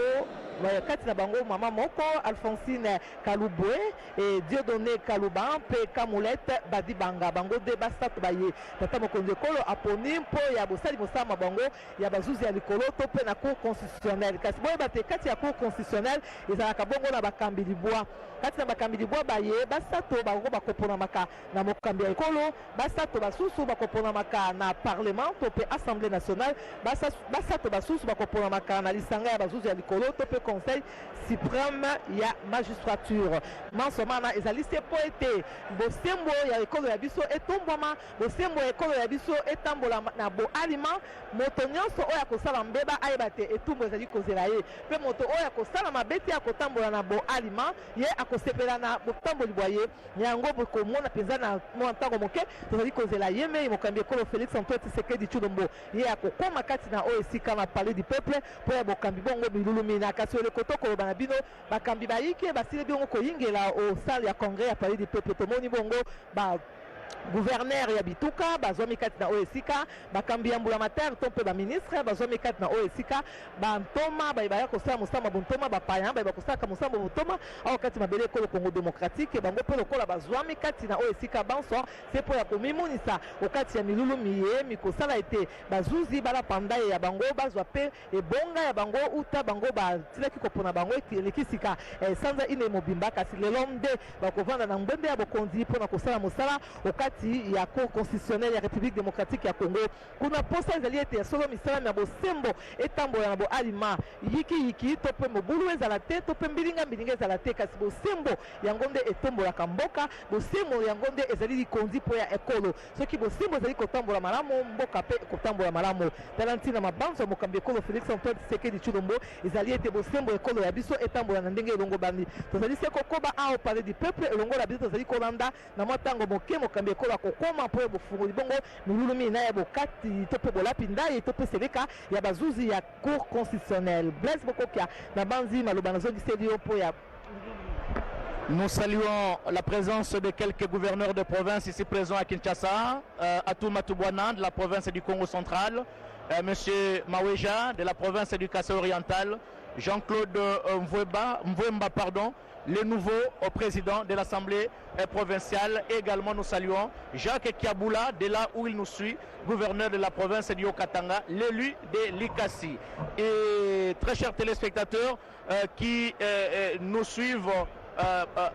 kati na bango mama moko Alphonsine Kalubwe et Dieudonné Kaluba mpe Kamulette Badibanga bango de basato baye tata mokonzi ekolo aponi mpo ya bosali mosama bango ya bazuzi ya likolo to pe na cour constitutionnelle kasi boye bate kati ya cour constitutionnelle ezalaka bongo na bakambi libwa kati na bakambi libwa baye basato bango bakopona maka na mokambi ekolo basato basusu bakoponamaka na parlement to pe assemblée nationale basato basusu bakoponamaka na lisanga ya bazuzu ya likolo to pe conseil suprême ya magistrature mansomana ezali se po ete bosembo ya ekolo ya biso etombwama bosembo ya ekolo ya biso etambola na boalima moto nyonso oyo akosala mbeba ayeba te etumbu ezali kozela ye mpe moto oyo akosala mabe te akotambola na boalima ye akosepela na botamboli bwa ye yango bokomona mpenza na mwa ntango moke tozali kozela ye me mokambi ekolo Félix Antoine Tshisekedi Tshilombo ye akokoma kati na oyo esika na palais du peuple mpo ya bokambi bongo milulumina kasi oleko tokoloba na bino bakambi bayike basili bongo koyingela osale ya congrès ya palais du peuple tomoni bongo gouverneur ya bituka bazwami kati na oyo esika bakambi ya mbulamatere to mpe baministre bazwami kati na oyo esika bantoma bayebaya kosala mosamba bontoma bapaya bayeba kosalaka mosamba bontoma awa kati mabele ekolo Congo démocratique bango mpe lokola bazwami kati na oyo esika banso se mpo ya komimonisa okati ya milulu miyemi kosala ete bazuzi balapanda ye ya bango bazwa mpe ebonga ya bango uta bango batilaki kopona bango elekisika sanza ine mobimba kasi lelo nde bakovanda na ngwembe ya bokonzi mpona kosala mosala okati ya cour constitutionnelle ya République démocratique ya Congo kuna posa ezali ete solo misala na bosembo etambola na boalima yiki to mpe mobulu ezala te to mpe mbilinga ezala te kasi bosembo yango nde etombolaka mboka bosembo yango nde ezali likonzi mpo ya ekolo soki bosembo ezali kotambola malamu mboka mpe kotambola malamu tala ntina mabanzo ya mokambi ekolo Félix Antoine Tshisekedi Tshilombo ezali ete bosembo ekolo ya biso etambola na ndenge elongo bandi tozali se kokoba ao palais du peuple elongo la biso tozali kolanda na mwa ntango moke mokambi ekolo akokoma mpo ya bofungoli bongo milulumi na ya bokati to mpe bolapi ndai to mpe seleka ya bazuzi ya cour constitutionnelle Blaise Bokokia na banzi maloba nazongiseli yo mpo ya. Nous saluons la présence de quelques gouverneurs de province ici présents à Kinshasa, Atou Matubwana de la province du Congo central, Monsieur Maweja de la province du Kassai oriental, Jean-Claude Mvwemba, le nouveau président de l'Assemblée provinciale. Et également nous saluons Jacques Kiaboula de là où il nous suit, gouverneur de la province du Haut-Katanga, l'élu de Likasi. Et très chers téléspectateurs qui nous suivent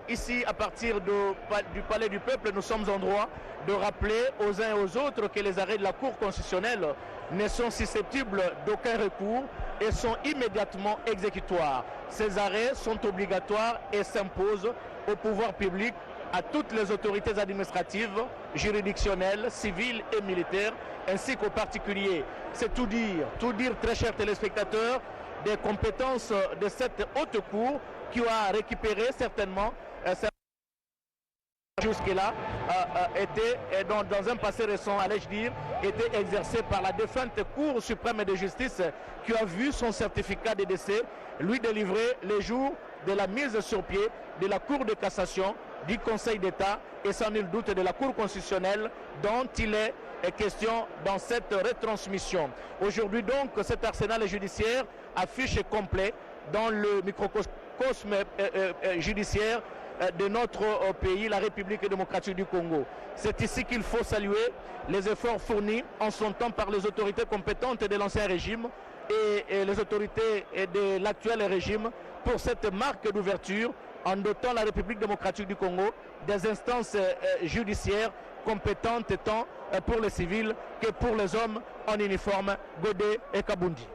ici à partir du Palais du Peuple, nous sommes en droit de rappeler aux uns et aux autres que les arrêts de la Cour constitutionnelle ne sont susceptibles d'aucun recours et sont immédiatement exécutoires. Ces arrêts sont obligatoires et s'imposent au pouvoir public, à toutes les autorités administratives, juridictionnelles, civiles et militaires, ainsi qu'aux particuliers. C'est tout dire très chers téléspectateurs, des compétences de cette haute cour qui a récupéré certainement jusque-là était dans un passé récent, allais-je dire, était exercé par la défunte Cour suprême de justice qui a vu son certificat de décès lui délivrer les jours de la mise sur pied de la Cour de cassation, du Conseil d'État et sans nul doute de la Cour constitutionnelle dont il est question dans cette retransmission. Aujourd'hui donc, cet arsenal judiciaire affiche complet dans le microcosme judiciaire de notre pays, la République démocratique du Congo. C'est ici qu'il faut saluer les efforts fournis en son temps par les autorités compétentes de l'ancien régime et les autorités de l'actuel régime pour cette marque d'ouverture en dotant la République démocratique du Congo des instances judiciaires compétentes tant pour les civils que pour les hommes en uniforme, Godé et Kabundi.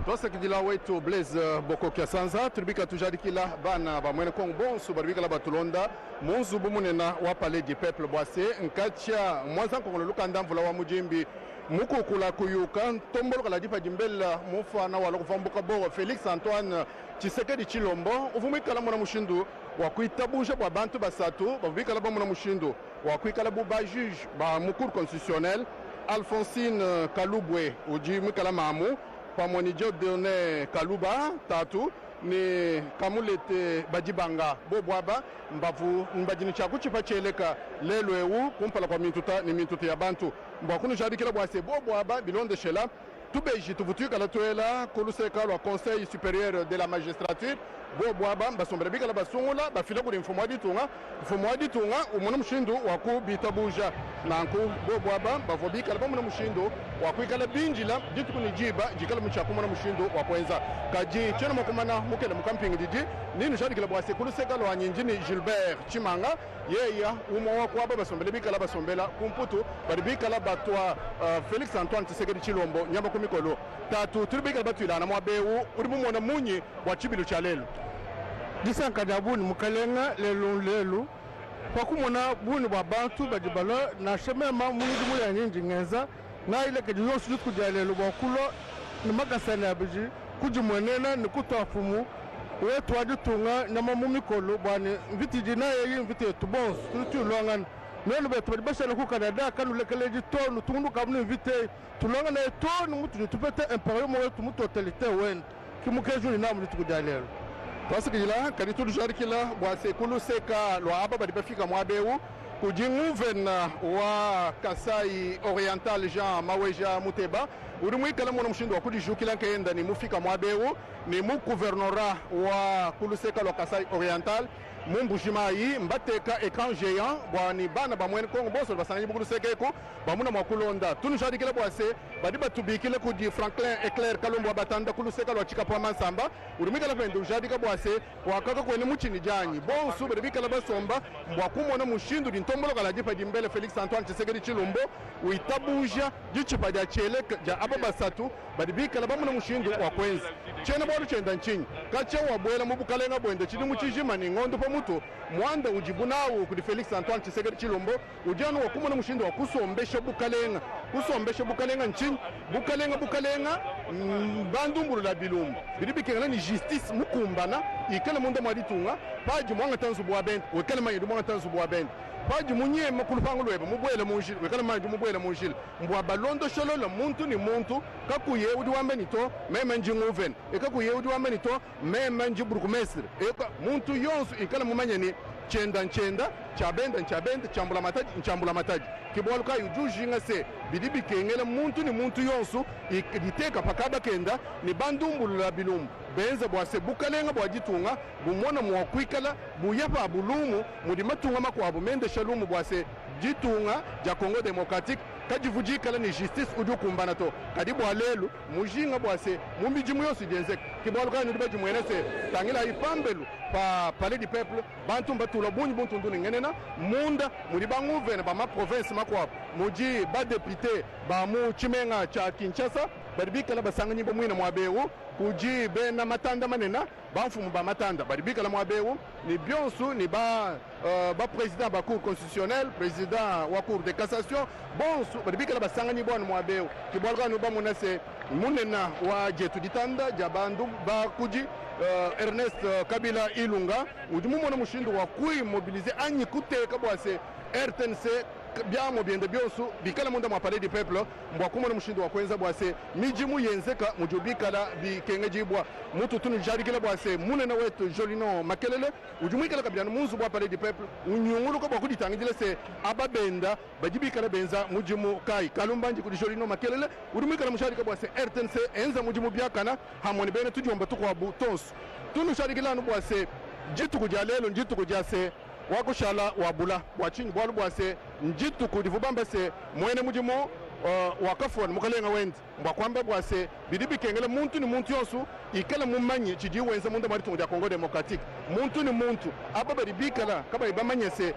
twasekidila wetu Blaise Bokokia Sanza tulibika tujadikila bana bamwene Kongo bonso baribikala batulonda munzu bumunena wa Palais du Peuple bwase nkacha mwanza nkongolo lukanda mvula wa mujimbi mukukula kuyuka ntomboloka la dipa jimbela mufana wala kuvambuka bo Félix Antoine Tshisekedi Tshilombo uvumikala mwana mushindu wa kuitabusha bwa bantu basatu babikala ba mwana mushindu wa kuikala bu ba juge ba mukuru constitutionnel Alphonsine Kalubwe uji mikala mamu pamoni Diodone Kaluba tatu ni Kamulete Badibanga Bobwaba mbavu mbajini chaku chipa cheleka lelo ewu kumpala kwa mintuta ni mintuta ya bantu mbakunu jadikila bwase Bobwaba bilonde shela tubeji tuvutuika la tuela koluseka le Conseil supérieur de la magistrature bo bwaba basombela bikala basungula bafila kuli mfumo wa ditunga umuna mushindu waku bitabuja nanku bo bwaba bavo bikala bamuna mushindu wakuikala binjila ditu kunijiba jikala muchaku muna mushindu wakwenza kaji chena makumana mukele mukampingi didi ninu shadikila bwase kuluseka lo anyinjini Gilbert Chimanga yeya umo wakwaba basombela bikala basombela kumputu bari bikala batwa Felix Antoine Tshisekedi Chilombo nyamba kumikolo tatu turi bikala batwilana mwabewu uri mumona munyi wa chibilu cha lelo disankada buni mukalenga lelu kwa kumona buni bwa bantu bajibala na shemema mungu muli nyinji ngenza na ile kedi yosu kuja lelu bwa kulo ni magasana abiji kujimwenena ni kutafumu wetu wajitunga na mamumikolo bwani mviti na yeyi mviti tubons tutu longan nelo betu basha ku Canada kanu lekeleji tonu tundu kamni mvite tulonga na tonu mutu tupete imperial mo wetu mutu totalite wen kimukeju ni namu tukuja lelu twasikila kadi tulusharikila bwase kuluseka lwaba badi bafika mwabeu kujinguvena wa Kasai Oriental Jean Maweja Muteba uri mwikala mwana mshindo wa kujijukila nkaenda ni mufika mwabeu ni mu guvernora wa kuluseka lwa Kasai Oriental Mumbujimayi mbateka écran géant bwani bana bamwene Kongo boso basanyi bukuluseka bamuna mwakulonda tunushadikila bwase badi batubikile kudi Franklin Eclair Kalombo batanda kuluseka lwa chikapwa mansamba uri mwikala kwende ujadika bwase wakaka kweni muchini janyi bonsu badi bikala basomba mbwakumona mushindu dintombolo kala jipa dimbele Felix Antoine Tshisekedi Chilombo uitabuja jichipa dia chele ja ababasatu badi bikala bamuna mushindu wa kwenzi chene bolu chenda nchinyi kache wabwela mubukalenga bwende chidi muchijima ni ngondo mutu mwanda ujibunawo kudi Felix Antoine Tshisekedi Chilombo ujano wakumona mushindu wakusombesha bukalenga nchinyi bukalenga bandumbulu la bilumbu bilibikengana ni justice mukumbana ikala munda mwaditunga paji mwanga tanzu bwa bend wekala mayidu mwanga tanzu bwa bend paji munyema kulupangu lweba mubwele munjili wekala mayidu mubwele munjili mbwa balondo sholola muntu ni muntu kakuye udi wambeni to mema njinguven ekakuye udi wambeni to mema njiburugumesiri eka muntu yonsu ikala mumanyeni chenda chabenda chambula mataji kibwaluka yujujinga se bidibi kengela muntu ni muntu yonsu ikiteka pakaba kenda ni bandumbulu la bilumbu benza bwase bukalenga bwajitunga bumona mwakwikala buyapa bulumu mudimatunga makwabu mende shalumu bwase jitunga ja Congo Democratique kajivujikala ni justice udukumbana to kadibu alelu mujinga bwase mumbijimu yosi jenze kibwaluka ni dibaji mwenese tangila ipambelu pa palais du peuple bantu mbatula bunyi buntu nduni ngenena munda mudibangu vene ba ma province makwabu muji ba député ba mu chimenga cha Kinshasa baribikala basanganyi bomwina mwabewu kuji bena matanda manena banfumu ba matanda baribikala mwabewu ni byonsu ni ba président ba cour constitutionnelle président wa cour de cassation bonsu baribikala basanganyi bon mwabewu kibwalga no bamunase munena wa jetu ditanda jabandu ba kuji Ernest Kabila Ilunga ujumumona mushindu wa kui mobiliser anyi kuteka bwase RTNC byamo byende byosu bikala munda mwa palais du peuple mbwakumona mushindu wa kwenza bwase mijimu yenzeka mujubikala bikengejibwa mutu tunu jarikila bwase munena wetu Jolino Makelele ujumwikala kabyana munzu bwa palais du peuple unyungulu ko bakuditangile se ababenda bajibikala benza mujimu kai kalumbanji kudi Jolino Makelele ujumwikala musharika bwase RTNC enza mujimu byakana hamoni bene tujomba tukwa butonsu tunu sharikila no bwase jitu kujalelo jitu kujase wakushala wabula bwachinyi bwalu bwase njitu kudivubamba se mwene mujimo wakafona mukalenga wendi mbwakwamba bwase bidibi kengele muntu ni muntu yonsu ikala mumanyi chiji wenza munda mwari tungu ya Congo Democratique muntu ni muntu aba baribikala kaba ibamanyese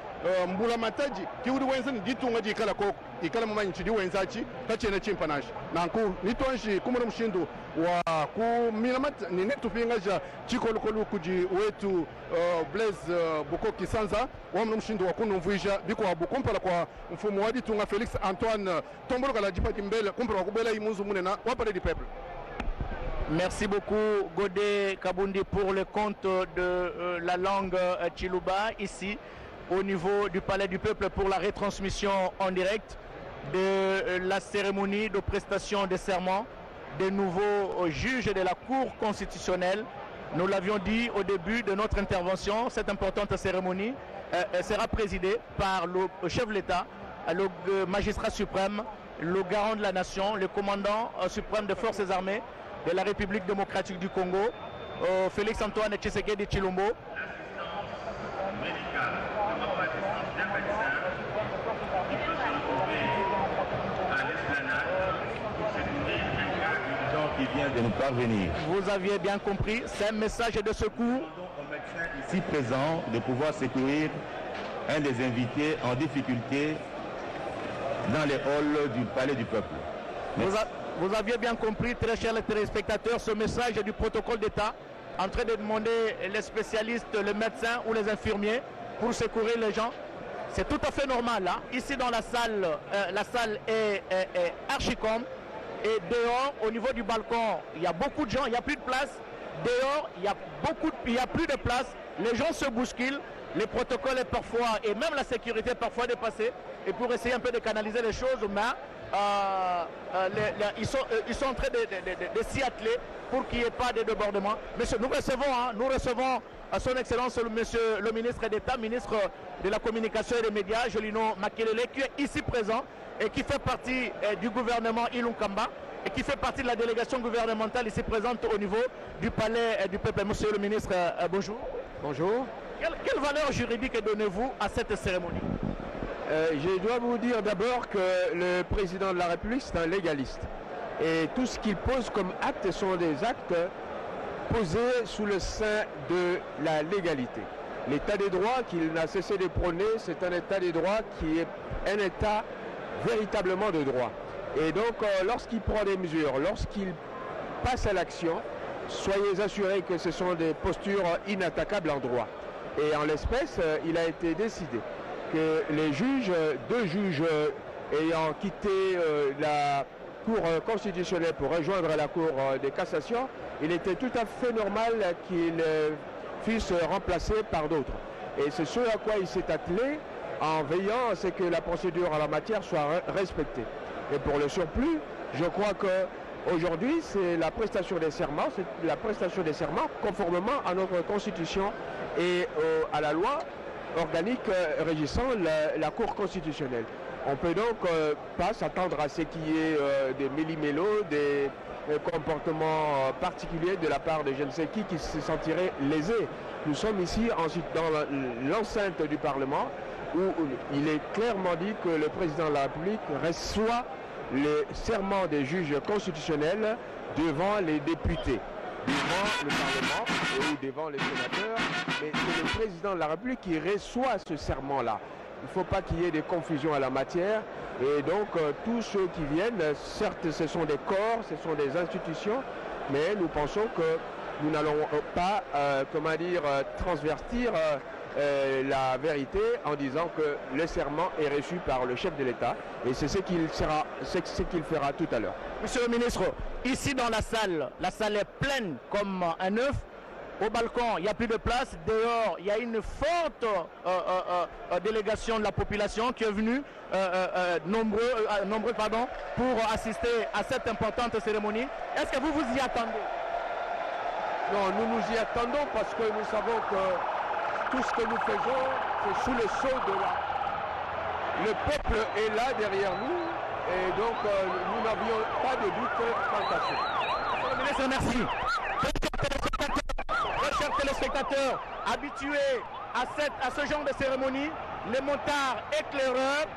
mbula mataji kiuri wenza ni ditunga jikala koko ikala mumanyi chiji wenza chi kachene chimpanashi nanku nitonji kumuna mshindu wa kumilamata ni netupinga ja chikolokolu kuji wetu Blaise Bokoki Sanza wa mshindu wa kunumvuisha biko wabukumpala kwa mfumo wa ditunga Felix Antoine Tombolo kala jipati mbele kumpala wakubela imunzu munena wa palais du peuple. Merci beaucoup Godé Kabundi pour le compte de la langue Chiluba ici au niveau du Palais du Peuple pour la retransmission en direct de la cérémonie de prestation de serment des nouveaux juges de la Cour constitutionnelle. Nous l'avions dit au début de notre intervention, cette importante cérémonie sera présidée par le chef de l'État, le magistrat suprême, le garant de la nation, le commandant suprême des forces armées de la République démocratique du Congo, Félix Antoine Tshisekedi Tshilombo. Qui vient de nous parvenir. Vous aviez bien compris, c'est un message de secours. Au médecin ici présent de pouvoir secourir un des invités en difficulté dans les halls du Palais du Peuple. Vous aviez bien compris, très chers téléspectateurs, ce message du protocole d'État en train de demander les spécialistes, les médecins ou les infirmiers pour secourir les gens. C'est tout à fait normal. Hein. Ici dans la salle est archi-com. Et dehors, au niveau du balcon, il y a beaucoup de gens, il n'y a plus de place. Dehors, il y a plus de place. Les gens se bousculent. Les protocoles est parfois, et même la sécurité est parfois dépassée. Et pour essayer un peu de canaliser les choses, mais ils sont en train de s'y atteler pour qu'il n'y ait pas de débordement. Monsieur, nous recevons son Excellence Monsieur le ministre d'État, ministre de la Communication et des Médias, Jolino Makelele, qui est ici présent et qui fait partie du gouvernement Ilunkamba et qui fait partie de la délégation gouvernementale ici présente au niveau du Palais du Peuple. Monsieur le ministre, bonjour. Bonjour. Quelle valeur juridique donnez-vous à cette cérémonie? Je dois vous dire d'abord que le président de la République, c'est un légaliste. Et tout ce qu'il pose comme actes sont des actes posés sous le sein de la légalité. L'état des droits qu'il n'a cessé de prôner, c'est un état des droits qui est un état véritablement de droit. Et donc, lorsqu'il prend des mesures, lorsqu'il passe à l'action, soyez assurés que ce sont des postures inattaquables en droit. Et en l'espèce, il a été décidé que les juges, deux juges ayant quitté la Cour constitutionnelle pour rejoindre la Cour de cassation, il était tout à fait normal qu'ils fussent remplacés par d'autres. Et c'est ce à quoi il s'est attelé en veillant à ce que la procédure en la matière soit respectée. Et pour le surplus, je crois qu'aujourd'hui, c'est la prestation des serments, conformément à notre Constitution et à la loi organique régissant la Cour constitutionnelle. On ne peut donc pas s'attendre à ce qu'il y ait des méli-mélos, des comportements particuliers de la part de je ne sais qui se sentiraient lésés. Nous sommes ici dans l'enceinte du Parlement où il est clairement dit que le président de la République reçoit le serment des juges constitutionnels devant les députés, devant le Parlement ou devant les sénateurs, mais c'est le président de la République qui reçoit ce serment-là. Il ne faut pas qu'il y ait des confusions à la matière et donc tous ceux qui viennent, certes ce sont des corps, ce sont des institutions, mais nous pensons que nous n'allons pas, transvertir la vérité en disant que le serment est reçu par le chef de l'État et c'est ce qu'il fera tout à l'heure. Monsieur le ministre, ici dans la salle est pleine comme un œuf. Au balcon, il n'y a plus de place. Dehors, il y a une forte délégation de la population qui est venue, nombreux, pour assister à cette importante cérémonie. Est-ce que vous vous y attendez? Non, nous nous y attendons parce que nous savons que tout ce que nous faisons, c'est sous le sceau de la... Le peuple est là derrière nous et donc nous n'avions pas de doute quant à ça. Monsieur le ministre, merci. Chers téléspectateurs, habitués à ce genre de cérémonie, les motards éclaireurs,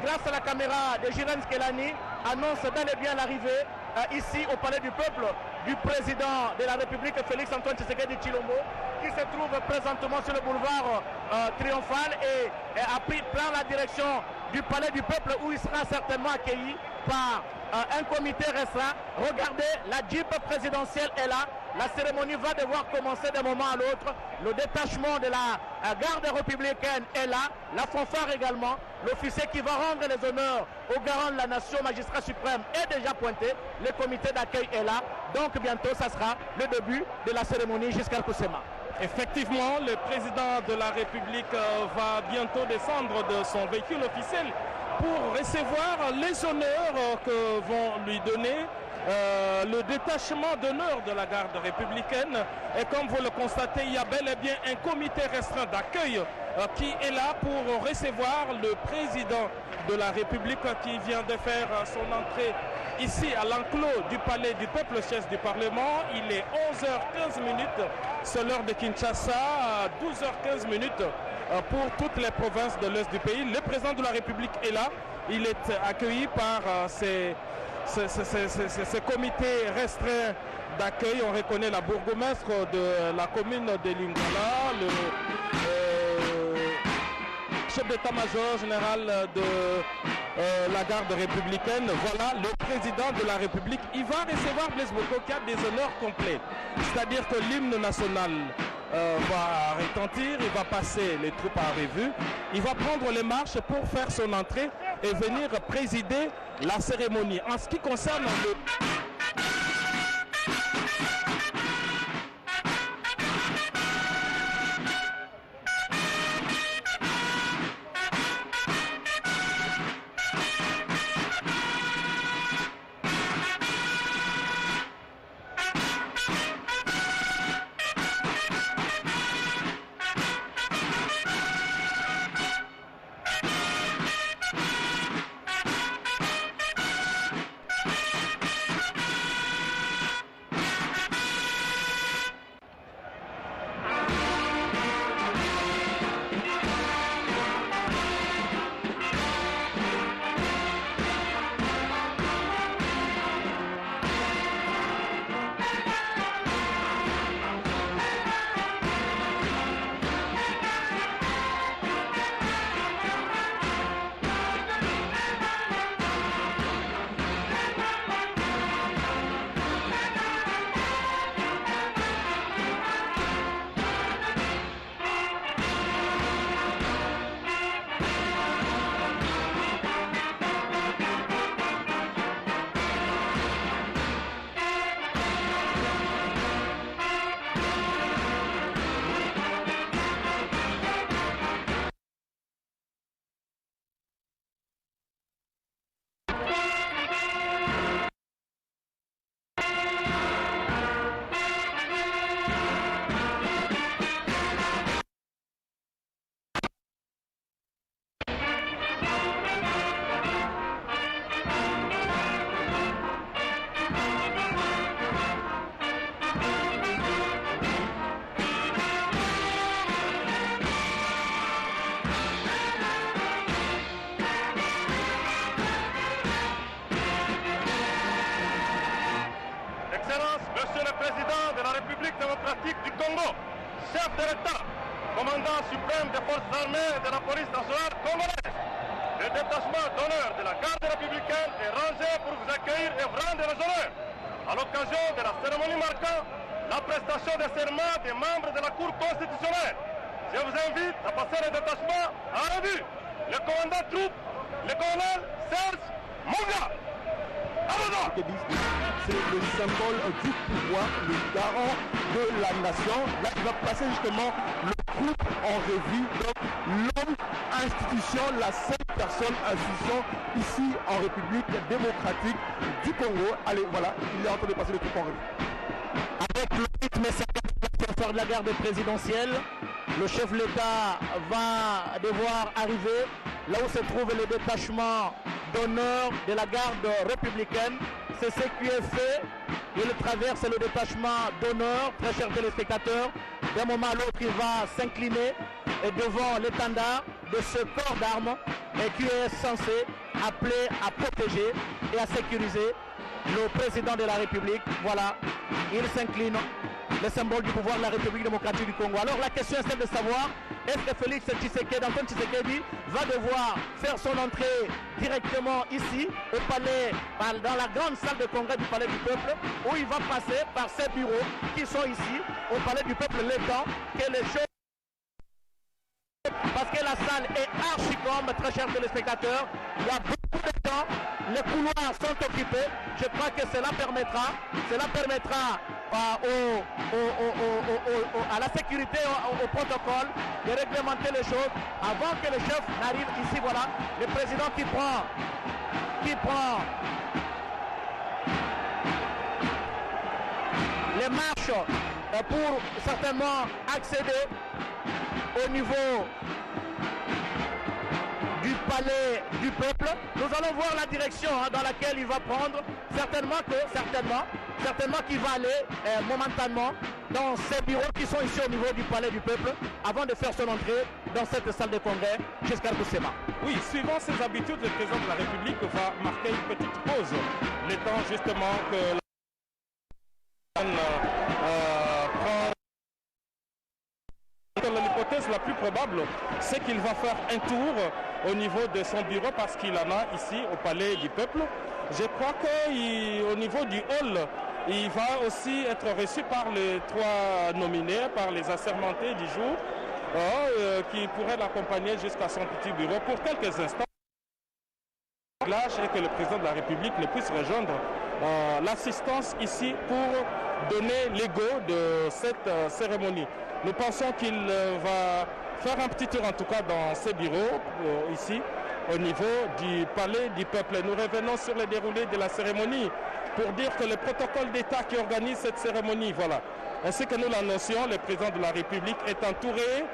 grâce à la caméra de Jiren Skelani, annoncent bel et bien l'arrivée ici au Palais du Peuple du président de la République, Félix Antoine Tshisekedi Tshilombo, qui se trouve présentement sur le boulevard Triomphal et prend la direction du Palais du Peuple où il sera certainement accueilli par un comité restreint. Regardez, la Jeep présidentielle est là. La cérémonie va devoir commencer d'un moment à l'autre. Le détachement de la garde républicaine est là. La fanfare également. L'officier qui va rendre les honneurs au garant de la nation, magistrat suprême, est déjà pointé. Le comité d'accueil est là. Donc bientôt, ça sera le début de la cérémonie jusqu'à Kousema. Effectivement, le président de la République va bientôt descendre de son véhicule officiel pour recevoir les honneurs que vont lui donner le détachement d'honneur de la garde républicaine. Et comme vous le constatez, il y a bel et bien un comité restreint d'accueil qui est là pour recevoir le président de la République qui vient de faire son entrée ici à l'enclos du palais du peuple, siège du Parlement. Il est 11h15, c'est l'heure de Kinshasa, 12h15 pour toutes les provinces de l'Est du pays. Le président de la République est là. Il est accueilli par ce comité restreint d'accueil. On reconnaît la bourgmestre de la commune de Lingala, le chef d'état-major général de la garde républicaine. Voilà le président de la République. Il va recevoir Blaise Boko qui a des honneurs complets. C'est-à-dire que l'hymne national va retentir, il va passer les troupes en revue, il va prendre les marches pour faire son entrée et venir présider la cérémonie. En ce qui concerne le... Monsieur le Président de la République démocratique du Congo, chef de l'État, commandant suprême des forces armées et de la police nationale congolaise, le détachement d'honneur de la garde républicaine est rangé pour vous accueillir et vous rendre les honneurs à l'occasion de la cérémonie marquant la prestation de serment des membres de la Cour constitutionnelle. Je vous invite à passer le détachement en revue. Le commandant troupe, le colonel Serge Munga. C'est le symbole du pouvoir, le garant de la nation. Là, il va passer justement le groupe en revue. Donc, l'homme, institution, la seule personne, institution, ici en République démocratique du Congo. Allez, voilà, il est en train de passer le groupe en revue. Avec le rythme de la garde présidentielle, le chef de l'État va devoir arriver là où se trouve le détachement d'honneur de la garde républicaine. C'est ce qui est fait. Il traverse le détachement d'honneur, très chers téléspectateurs. D'un moment à l'autre, il va s'incliner devant l'étendard de ce corps d'armes et qui est censé appeler à protéger et à sécuriser le président de la République. Voilà, il s'incline, le symbole du pouvoir de la République démocratique du Congo. Alors la question est celle de savoir, est-ce que Félix Tshisekedi, Antoine Tshisekedi, va devoir faire son entrée directement ici, au palais, dans la grande salle de congrès du palais du peuple, où il va passer par ces bureaux qui sont ici, au palais du peuple, le temps que les choses... Parce que la salle est archi-combe, très chers téléspectateurs. Il y a beaucoup de temps, les couloirs sont occupés. Je crois que cela permettra à la sécurité, au protocole, de réglementer les choses avant que le chef n'arrive ici. Voilà, le président qui prend marche pour certainement accéder au niveau du palais du peuple. Nous allons voir la direction dans laquelle il va prendre. Certainement qu'il va aller momentanément dans ces bureaux qui sont ici au niveau du palais du peuple avant de faire son entrée dans cette salle de congrès jusqu'à Koussema. Oui, suivant ses habitudes, le président de la République va marquer une petite pause. Le temps justement que l'hypothèse la plus probable, c'est qu'il va faire un tour au niveau de son bureau parce qu'il en a ici au palais du peuple. Je crois qu'au niveau du hall, il va aussi être reçu par les 3 nominés, par les assermentés du jour, qui pourraient l'accompagner jusqu'à son petit bureau pour quelques instants. Et que le président de la République ne puisse rejoindre l'assistance ici pour donner l'égo de cette cérémonie. Nous pensons qu'il va faire un petit tour en tout cas dans ces bureaux ici au niveau du palais du peuple. Nous revenons sur le déroulé de la cérémonie pour dire que le protocole d'État qui organise cette cérémonie, voilà, ainsi que nous l'annoncions, le président de la République est entouré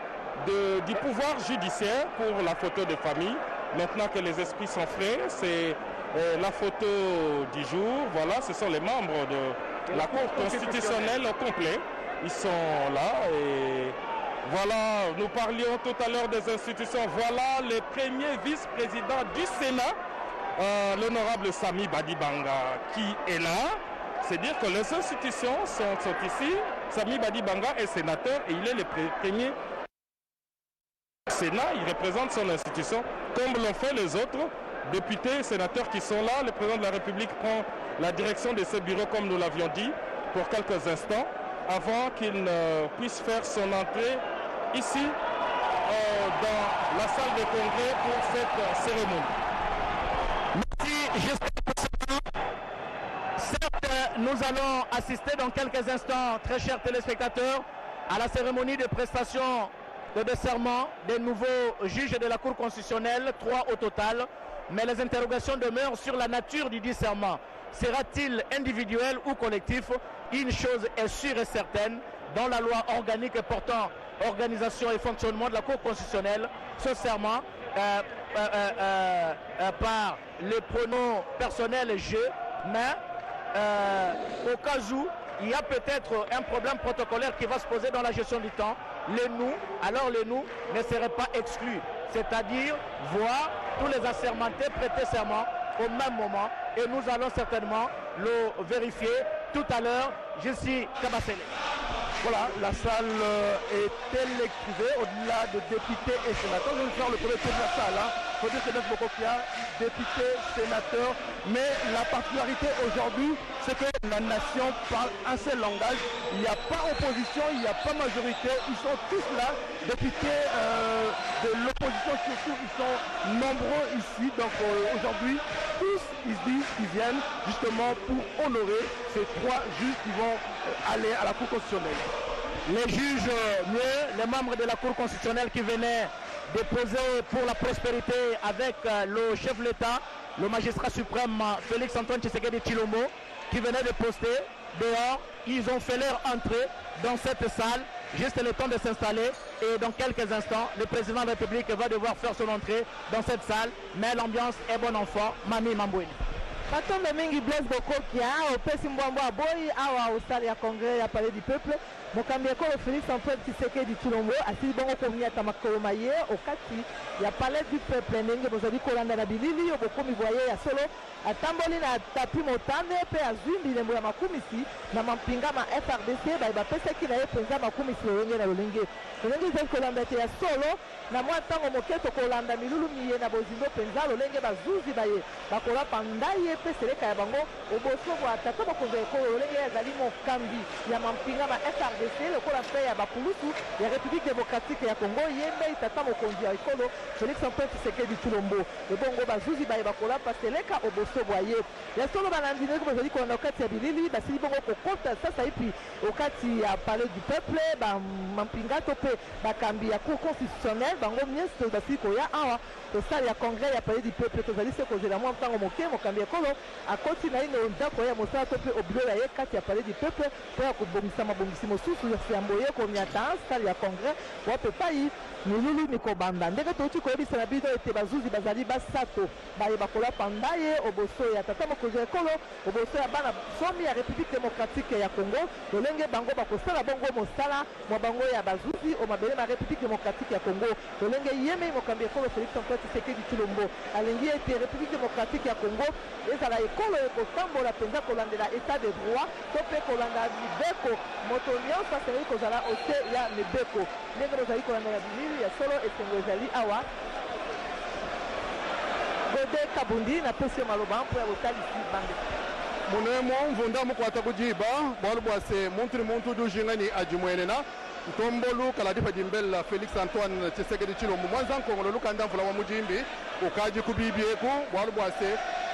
du pouvoir judiciaire pour la photo de famille. Maintenant que les esprits sont frais, c'est la photo du jour. Voilà, ce sont les membres de la Cour constitutionnelle au complet. Ils sont là et voilà, nous parlions tout à l'heure des institutions. Voilà le premier vice-président du Sénat, l'honorable Sami Badibanga, qui est là. C'est dire que les institutions sont ici. Sami Badibanga est sénateur et il est le premier Sénat. Il représente son institution comme l'ont fait les autres députés et sénateurs qui sont là. Le président de la République prend la direction de ce bureau comme nous l'avions dit pour quelques instants avant qu'il ne puisse faire son entrée ici dans la salle de congrès pour cette cérémonie. Merci, certes, nous allons assister dans quelques instants, très chers téléspectateurs, à la cérémonie de prestation de serment des nouveaux juges de la Cour constitutionnelle, 3 au total, mais les interrogations demeurent sur la nature du serment. Sera-t-il individuel ou collectif? Une chose est sûre et certaine, dans la loi organique portant organisation et fonctionnement de la Cour constitutionnelle, ce serment par les pronoms personnels « je », mais au cas où il y a peut-être un problème protocolaire qui va se poser dans la gestion du temps, les nous, alors les nous ne seraient pas exclus, c'est-à-dire voir tous les assermentés prêter serment au même moment et nous allons certainement le vérifier tout à l'heure. Je suis Kabasele. Voilà, la salle est électrisée au-delà de députés et sénateurs. Je vais faire le premier tour de la salle. Il faut dire que Nes Bokokia, député, sénateur. Mais la particularité aujourd'hui, c'est que la nation parle un seul langage. Il n'y a pas opposition, il n'y a pas majorité. Ils sont tous là, députés de l'opposition surtout. Ils sont nombreux ici. Donc aujourd'hui, tous ils viennent justement pour honorer ces 3 juges qui vont aller à la Cour constitutionnelle. Les juges mieux, les membres de la Cour constitutionnelle qui venaient déposer pour la prospérité avec le chef de l'État, le magistrat suprême Félix Antoine Tshisekedi Tshilombo, qui venait de poster dehors. Ils ont fait leur entrée dans cette salle, juste le temps de s'installer et dans quelques instants, le président de la République va devoir faire son entrée dans cette salle, mais l'ambiance est bonne enfant. Mami Mambouini. Batombe mingi Blaise Bokokia opesi mbwambo aboyi awa osali ya congrès ya palais du peuple mokambi ekolo Félix Antoine Tshisekedi Tshilombo asili bongo komiata makolo maye okati ya palais du peuple ndenge bozali kolanda na bilili yo bokomi voye ya solo atamboli na tapi motane pe azwi mbilembo ya makumisi na mampinga ma FRDC baye bapesaki na ye mpenza makumisi lolenge na lolenge ndenge ezali kolanda te ya solo na mwa ntango moke tokolanda milulu miye na bozindo mpenza lolenge bazuzi baye bakolapa ndaye pe seleka ya bango oboso bwa tata bakonzo ekolo lolenge ezali mokambi ya mampinga ma FRDC lokola mpe ya bakulutu ya République démocratique ya Congo yembe tata mokonzi ya ekolo Félix Antoine Tshisekedi Tshilombo ebongo bazuzi baye bakolapa seleka oboso biso boye ya solo balandi ndenge bazali kolanda okati ya bilili basili bongo kokota sasa epi okati ya palais du peuple bampinga to mpe bakambi ya cour constitutionnelle bango nyonso basili koya awa tosali ya congrès ya palais du peuple tozali se kozela mwa ntango moke mokambi ekolo akoti na ino ndako ya mosala to mpe obilo ya ye kati ya palais du peuple mpo ya kobongisa mabongisi mosusu ya mboye komiata sali ya congrès wape pai milulu mikobanda ndenge touti koyebisa na bino ete bazuzi bazali basato bayeba kolapanda ye oboso ya tata mokonzi ya ekolo oboso ya bana somi ya république démocratique ya congo lolenge bango bakosala bongo mosala mwa bango ya bazuzi omabele ma république démocratique ya congo lolenge yeme mokambi ekolo félix antoine tshisekedi tshilombo alingi ete république démocratique ya congo ezala ekolo ekotambola mpenza kolandela état de droit to mpe kolanda mibeko moto nyonso asengeli kozala ose ya mibeko ndenge bozali kolandela bilili ya solo esengo ezali awa Gode Kabundi na pesi maloba mpo ya botalisi bande munemo mvunda mukwata kujiba bwalu bwase muntu ni muntu dujingani ajimwenena ntombolu kaladipa jimbela Felix Antoine Tshisekedi Tshilombo mwanza nkongolo lukanda mvula wa mujimbi ukaji kubibyeku bwalu bwase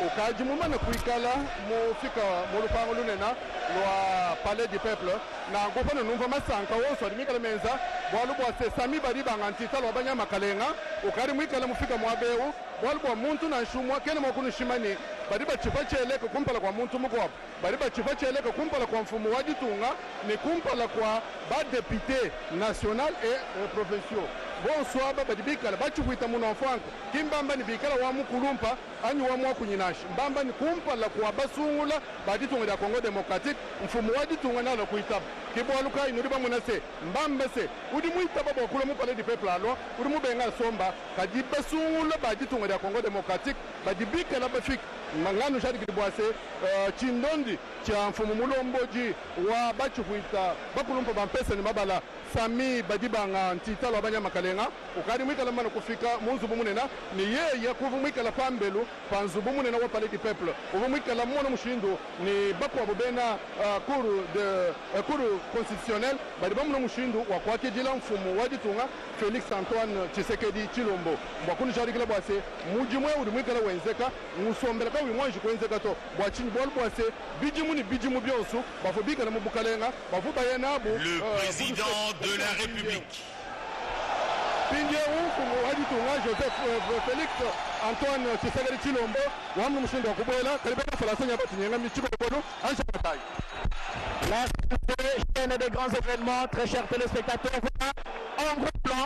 ukaji mumana kuikala mufika mulupango lunena lwa palais du peuple na ngopana numva masanka wonso alimikala menza bwalu bwase sami bari bangantita lwa banyama kalenga ukari mwikala mufika mwabeu bwalu bwa muntu na nshumwa kene mwakunu shimani bari bachifa cheleka kumpala kwa muntu mugwabo bari bachifa cheleka kumpala kwa mfumu wa ditunga ni kumpala kwa badepute national et provinciaux bonswaba badibikala bachikwita muno mfanko kimbamba ni bikala wa mukulumpa anyi wa mwakunyinashi mbamba ni kumpala kwa basungula baditunga ya Congo Democratique mfumu wa ditunga nalo kuitaba kibwaluka inuri bamunase mbamba se udi muitaba bakula mu palais du peuple alo udi mubenga somba kadi basungula baditunga ya Congo Democratique badibikala bafik mangano shadi kibwase chindondi cha mfumu mulomboji wa bachikwita bakulumpa bampesa ni mabala sami badibanga ntitalo abanyama kalenga ukari mwikala mana kufika munzubu munena ni yeye kuvu mwikala pambelu panzubu munena wa palais du peuple uvu mwikala mwana mushindu ni bakwa bubena cour constitutionnelle badiba mwana mushindu wa kwake jila mfumu waditunga Felix Antoine Tshisekedi Tshilombo mbakuni jarikila bwase mujimwe uri mwikala wenzeka musombela ka wimwanji kwenzeka to bwachini bol bwase bijimu byonsu bafubika na mubukalenga bafuba yenabu le président de la République. Joseph Félix Antoine Tshisekedi Tshilombo wamnu mushindo wa kubwela kalibeka falasanya batu nyenga michiko kono ansha matai. La chaîne des grands événements, très chers téléspectateurs, en gros plan,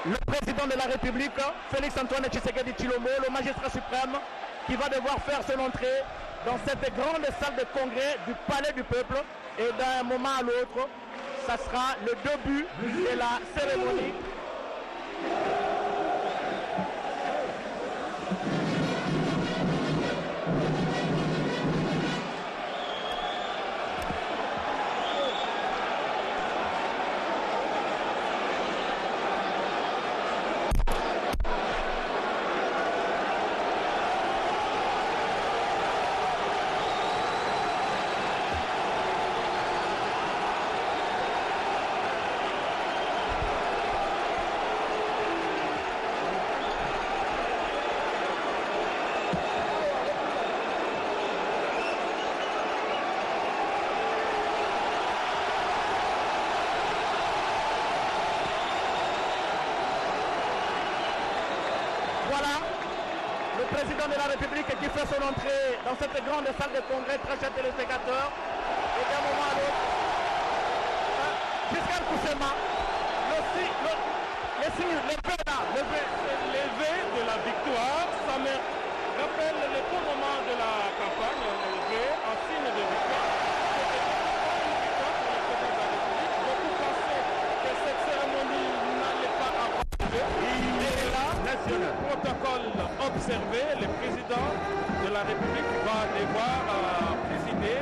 le président de la République, Félix Antoine Tshisekedi Tshilombo, le magistrat suprême, qui va devoir faire son entrée dans cette grande salle de congrès du Palais du Peuple. Et d'un moment à l'autre, ça sera le début de la cérémonie. Le président de la République qui fait son entrée dans cette grande salle de congrès, très chers téléspectateurs, et d'un moment à l'autre, Giscard Koussema, le V de la victoire, ça me rappelle le tout moment de la campagne, le V en signe de victoire. Beaucoup pensaient que cette cérémonie n'allait pas avoir lieu. Et là, le protocole observé, le président de la République va devoir présider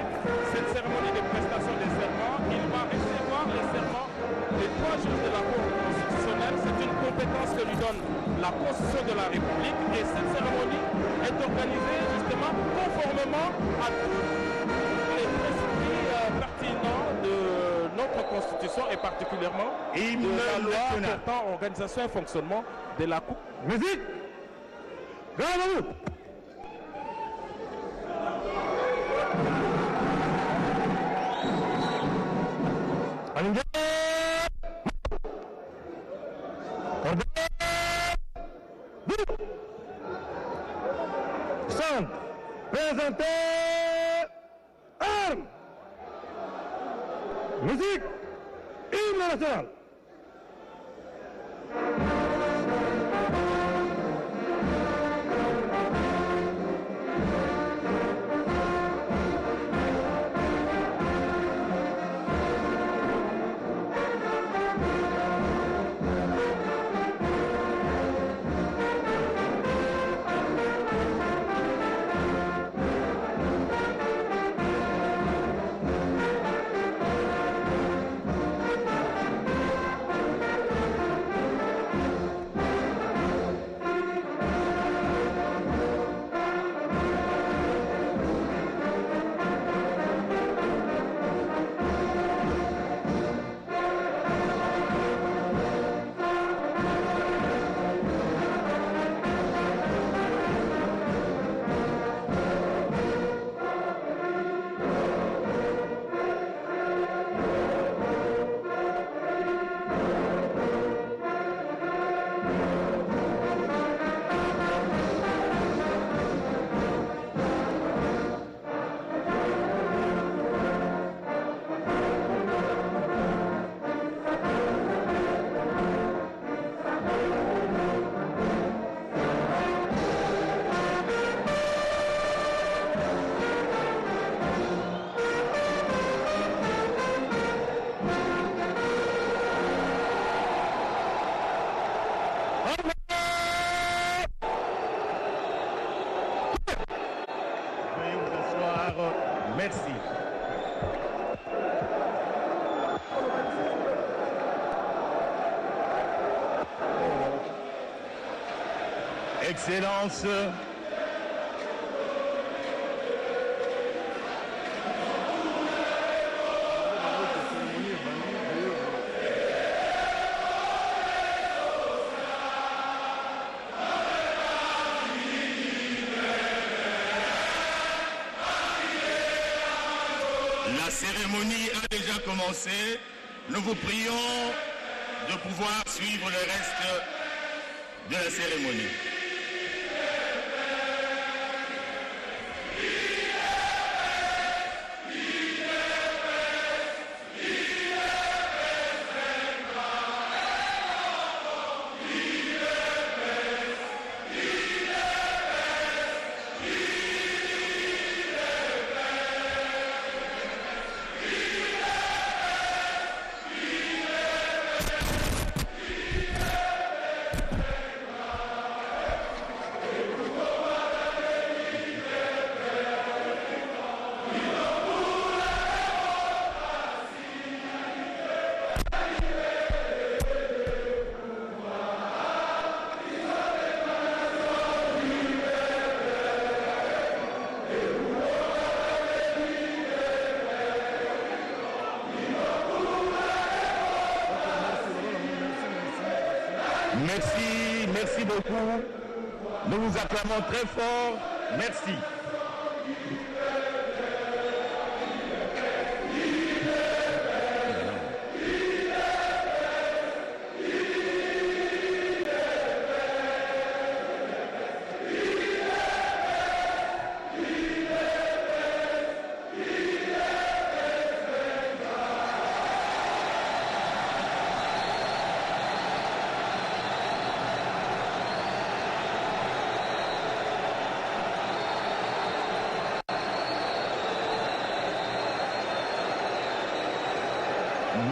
cette cérémonie de prestation des serments. Il va recevoir les serments les 3 juges de la Cour constitutionnelle. C'est une compétence que lui donne la Constitution de la République. Et cette cérémonie est organisée justement conformément à tous les principes pertinents de notre Constitution et particulièrement de la loi portant organisation et fonctionnement de la Cour. Musique. Présentez armes. Musique, hymne national. Merci. Excellence, la cérémonie a déjà commencé. Nous vous prions de pouvoir suivre le reste de la cérémonie. Merci, merci beaucoup. Nous vous acclamons très fort. Merci.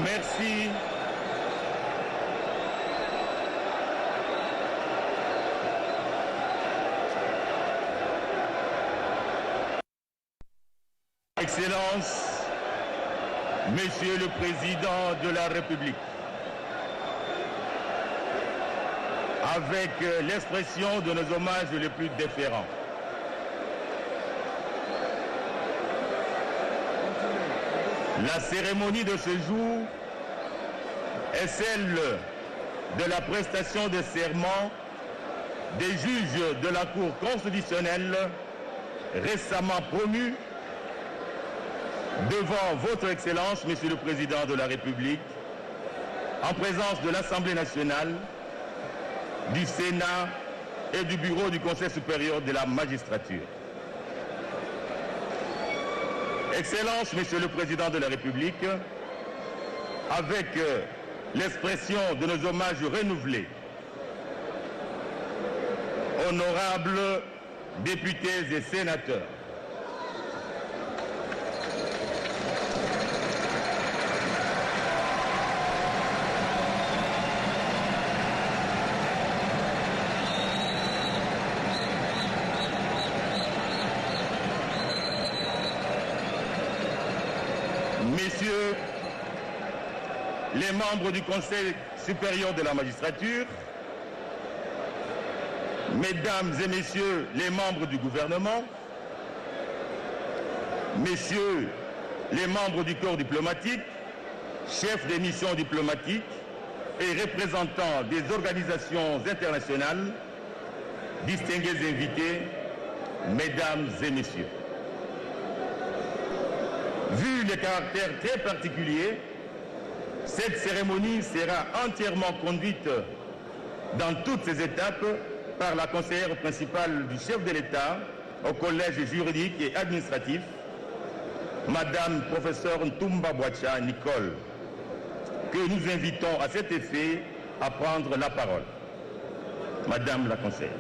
Merci. Excellence, Monsieur le Président de la République, avec l'expression de nos hommages les plus déférents, la cérémonie de ce jour est celle de la prestation de serment des juges de la Cour constitutionnelle récemment promus devant votre Excellence, Monsieur le Président de la République, en présence de l'Assemblée nationale, du Sénat et du Bureau du Conseil supérieur de la magistrature. Excellence, Monsieur le Président de la République, avec l'expression de nos hommages renouvelés, honorables députés et sénateurs, Messieurs les membres du Conseil supérieur de la magistrature, Mesdames et Messieurs les membres du gouvernement, Messieurs les membres du corps diplomatique, chefs des missions diplomatiques et représentants des organisations internationales, distingués invités, Mesdames et Messieurs. Vu le caractère très particulier, cette cérémonie sera entièrement conduite dans toutes ses étapes par la conseillère principale du chef de l'État au collège juridique et administratif, Madame Professeure Ntumba Boacha Nicole, que nous invitons à cet effet à prendre la parole. Madame la conseillère.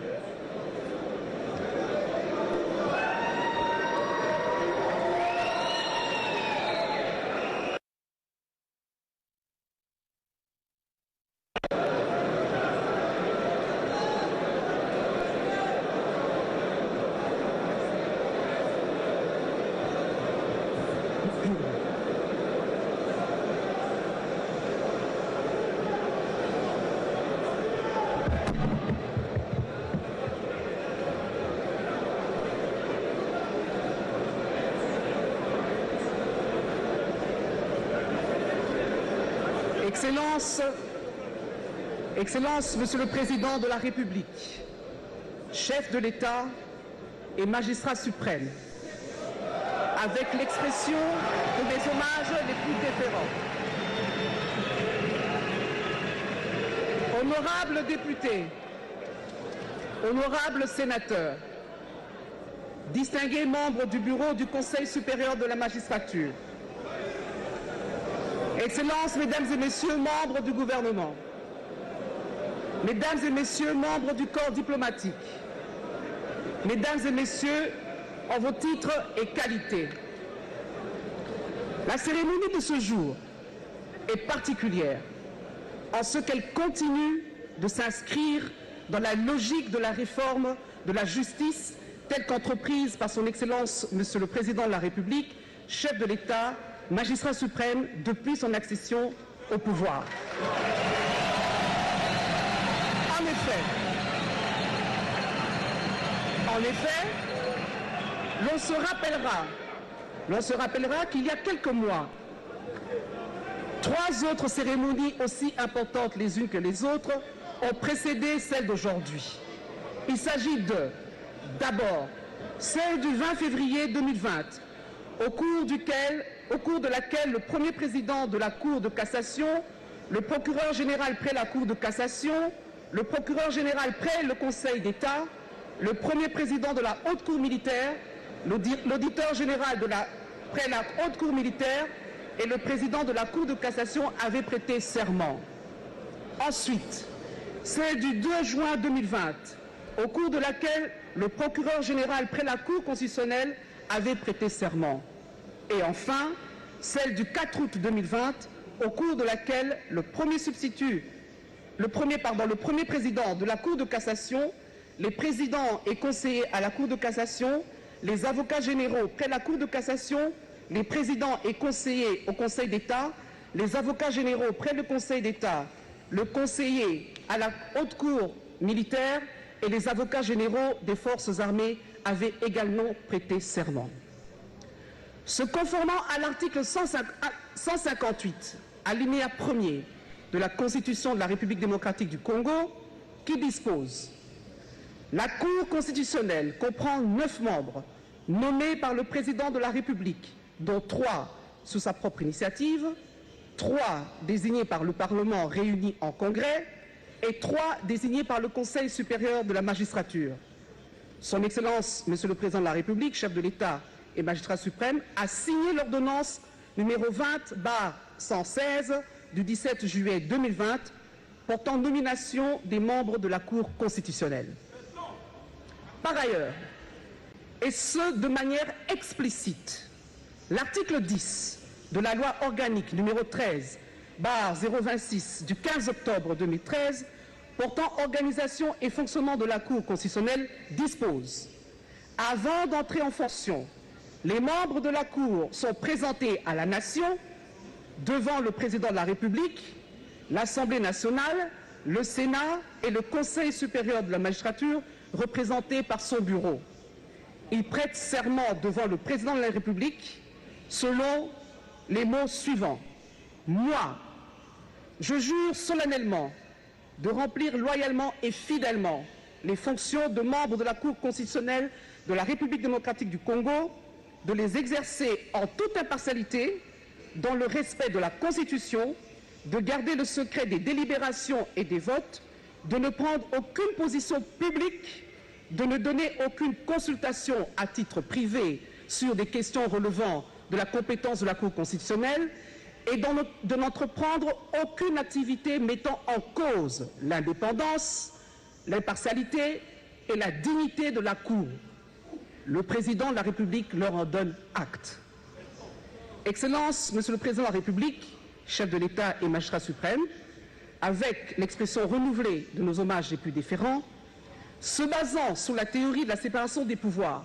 Excellence, Monsieur le Président de la République, chef de l'État et magistrat suprême, avec l'expression de mes hommages les plus déférents. Honorables députés, honorables sénateurs, distingués membres du bureau du Conseil supérieur de la magistrature, Excellences, Mesdames et Messieurs, membres du gouvernement, Mesdames et Messieurs, membres du corps diplomatique, Mesdames et Messieurs, en vos titres et qualités, la cérémonie de ce jour est particulière en ce qu'elle continue de s'inscrire dans la logique de la réforme de la justice telle qu'entreprise par son Excellence, Monsieur le Président de la République, chef de l'État, magistrat suprême depuis son accession au pouvoir. En effet, l'on se rappellera qu'il y a quelques mois, 3 autres cérémonies aussi importantes les unes que les autres ont précédé celle d'aujourd'hui. Il s'agit d'abord, celle du 20 février 2020, au cours de laquelle le premier président de la Cour de cassation, le procureur général près la Cour de cassation, le procureur général près le Conseil d'État, le premier président de la Haute Cour militaire, l'auditeur général près la Haute Cour militaire et le président de la Cour de cassation avaient prêté serment. Ensuite, celle du 2 juin 2020, au cours de laquelle le procureur général près la Cour constitutionnelle avait prêté serment. Et enfin, celle du 4 août 2020, au cours de laquelle le premier président de la Cour de cassation, les présidents et conseillers à la Cour de cassation, les avocats généraux près la Cour de cassation, les présidents et conseillers au Conseil d'État, les avocats généraux près le Conseil d'État, le conseiller à la Haute Cour militaire et les avocats généraux des forces armées avaient également prêté serment. Se conformant à l'article 158, alinéa 1er de la Constitution de la République démocratique du Congo, qui dispose: la Cour constitutionnelle comprend 9 membres nommés par le président de la République, dont 3 sous sa propre initiative, 3 désignés par le Parlement réuni en congrès et 3 désignés par le Conseil supérieur de la magistrature. Son Excellence, Monsieur le Président de la République, chef de l'État et magistrat suprême a signé l'ordonnance numéro 20/116 du 17 juillet 2020 portant nomination des membres de la Cour constitutionnelle. Par ailleurs, et ce de manière explicite, l'article 10 de la loi organique numéro 13/026 du 15 octobre 2013 portant organisation et fonctionnement de la Cour constitutionnelle dispose: avant d'entrer en fonction, les membres de la Cour sont présentés à la Nation devant le Président de la République, l'Assemblée nationale, le Sénat et le Conseil supérieur de la magistrature représenté par son bureau. Ils prêtent serment devant le Président de la République selon les mots suivants. Moi, je jure solennellement de remplir loyalement et fidèlement les fonctions de membre de la Cour constitutionnelle de la République démocratique du Congo, de les exercer en toute impartialité, dans le respect de la Constitution, de garder le secret des délibérations et des votes, de ne prendre aucune position publique, de ne donner aucune consultation à titre privé sur des questions relevant de la compétence de la Cour constitutionnelle et de n'entreprendre aucune activité mettant en cause l'indépendance, l'impartialité et la dignité de la Cour. Le Président de la République leur en donne acte. Excellence, Monsieur le Président de la République, chef de l'État et magistrat suprême, avec l'expression renouvelée de nos hommages les plus déférents, se basant sur la théorie de la séparation des pouvoirs,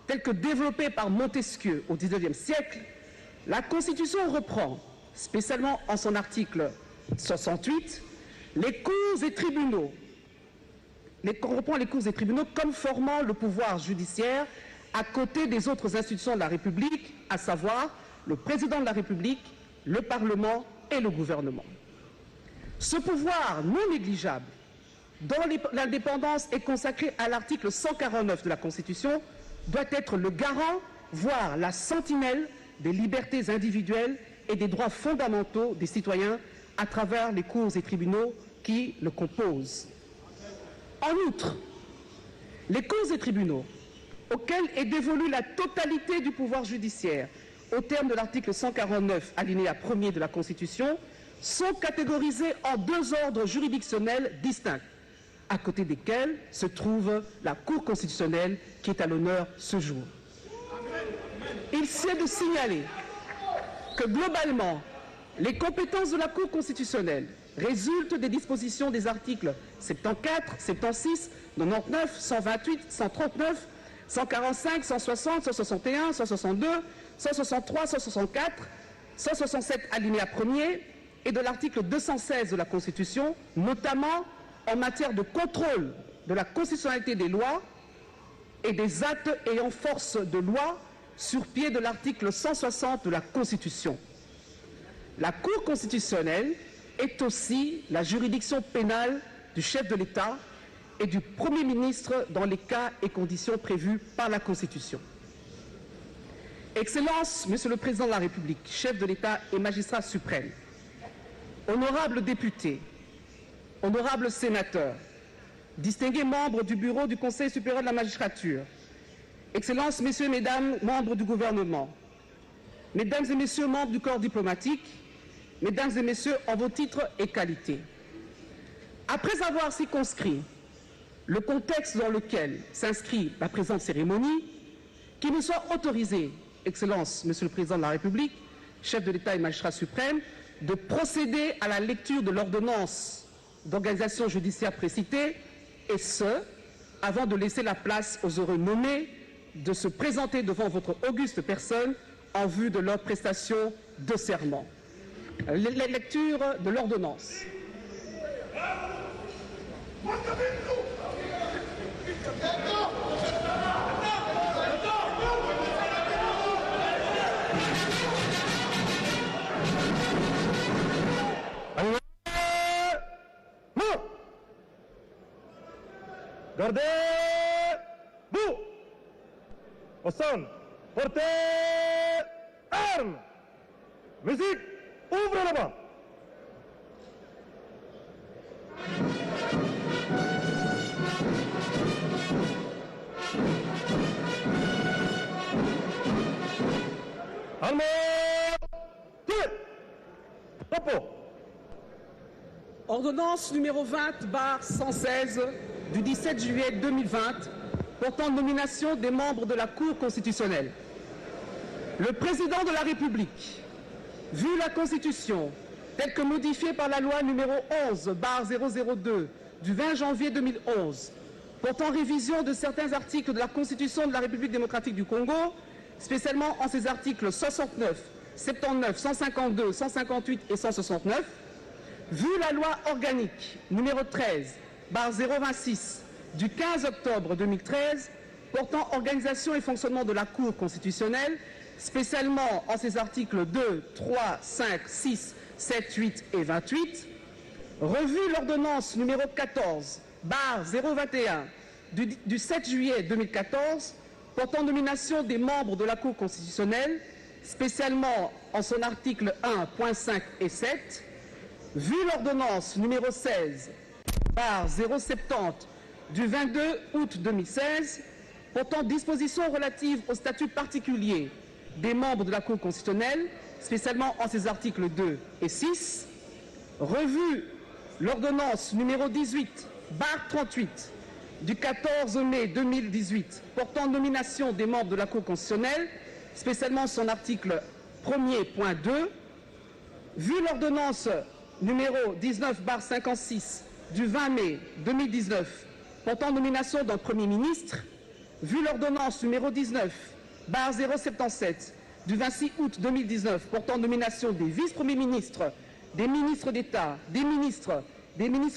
telle que développée par Montesquieu au XIXe siècle, la Constitution reprend, spécialement en son article 68, les cours et tribunaux comme formant le pouvoir judiciaire à côté des autres institutions de la République, à savoir le Président de la République, le Parlement et le gouvernement. Ce pouvoir non négligeable, dont l'indépendance est consacrée à l'article 149 de la Constitution, doit être le garant, voire la sentinelle des libertés individuelles et des droits fondamentaux des citoyens à travers les cours et tribunaux qui le composent. En outre, les cours et tribunaux, auxquels est dévolue la totalité du pouvoir judiciaire au terme de l'article 149, alinéa 1er de la Constitution, sont catégorisés en deux ordres juridictionnels distincts, à côté desquels se trouve la Cour constitutionnelle qui est à l'honneur ce jour. Il s'est de signaler que globalement, les compétences de la Cour constitutionnelle résultent des dispositions des articles 74, 76, 99, 128, 139, 145, 160, 161, 162, 163, 164, 167 alinéa 1er et de l'article 216 de la Constitution, notamment en matière de contrôle de la constitutionnalité des lois et des actes ayant force de loi sur pied de l'article 160 de la Constitution. La Cour constitutionnelle est aussi la juridiction pénale du chef de l'État et du Premier ministre dans les cas et conditions prévus par la Constitution. Excellences, Monsieur le Président de la République, chef de l'État et magistrat suprême, honorables députés, honorables sénateurs, distingués membres du bureau du Conseil supérieur de la magistrature, Excellences, Messieurs et Mesdames, membres du gouvernement, Mesdames et Messieurs, membres du corps diplomatique, Mesdames et Messieurs, en vos titres et qualités. Après avoir circonscrit le contexte dans lequel s'inscrit la présente cérémonie, qu'il me soit autorisé, Excellences, Monsieur le Président de la République, chef de l'État et magistrat suprême, de procéder à la lecture de l'ordonnance d'organisation judiciaire précitée, et ce, avant de laisser la place aux heureux nommés de se présenter devant votre auguste personne en vue de leur prestation de serment. La lecture de l'ordonnance. Gardez-vous. Au son, portez armes. Musique, ouvre la main. Armée! Tir! Repos! Ordonnance numéro 20/116 du 17 juillet 2020 portant nomination des membres de la Cour constitutionnelle. Le président de la République, vu la Constitution telle que modifiée par la loi numéro 11/002 du 20 janvier 2011, portant révision de certains articles de la Constitution de la République démocratique du Congo, spécialement en ses articles 69, 79, 152, 158 et 169, vu la loi organique numéro 13/026 du 15 octobre 2013 portant organisation et fonctionnement de la Cour constitutionnelle, spécialement en ses articles 2, 3, 5, 6, 7, 8 et 28, revu l'ordonnance numéro 14/021 du 7 juillet 2014 portant nomination des membres de la Cour constitutionnelle, spécialement en son article 1.5 et 7, vu l'ordonnance numéro 16/070 du 22 août 2016 portant dispositions relatives au statut particulier des membres de la Cour constitutionnelle, spécialement en ses articles 2 et 6, revu l'ordonnance numéro 18/38 du 14 mai 2018 portant nomination des membres de la Cour constitutionnelle, spécialement son article 1er.2, vu l'ordonnance numéro 19/56 du 20 mai 2019 portant nomination d'un Premier ministre, vu l'ordonnance numéro 19/077 du 26 août 2019 portant nomination des vice-premiers ministres, des ministres d'État, des ministres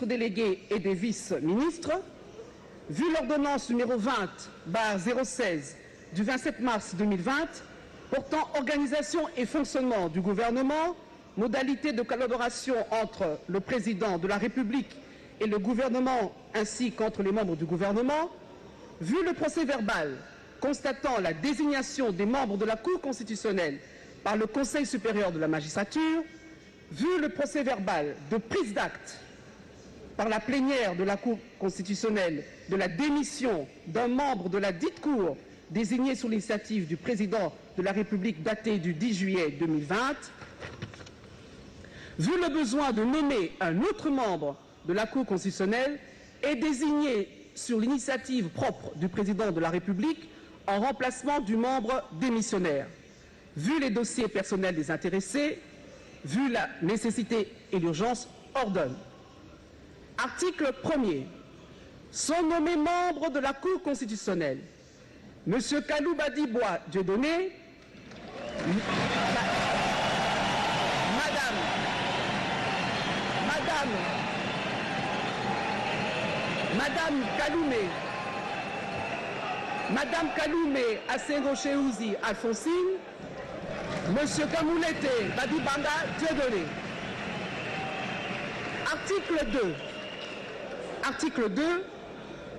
délégués et des vice-ministres, vu l'ordonnance numéro 20/016 du 27 mars 2020 portant organisation et fonctionnement du gouvernement, modalités de collaboration entre le président de la République et le gouvernement ainsi qu'entre les membres du gouvernement, vu le procès-verbal constatant la désignation des membres de la Cour constitutionnelle par le Conseil supérieur de la magistrature, vu le procès-verbal de prise d'acte par la plénière de la Cour constitutionnelle de la démission d'un membre de la dite Cour désigné sous l'initiative du président de la République daté du 10 juillet 2020, vu le besoin de nommer un autre membre de la Cour constitutionnelle et désigné sur l'initiative propre du président de la République en remplacement du membre démissionnaire, vu les dossiers personnels des intéressés, vu la nécessité et l'urgence, ordonne. Article 1er. Sont nommés membres de la Cour constitutionnelle M. Kalou Badibois Dieudonné, Madame Kaloumé Assengo-Cheouzi Alphonsine, M. Kamoulete Badibanga Dieudonné. Article 2.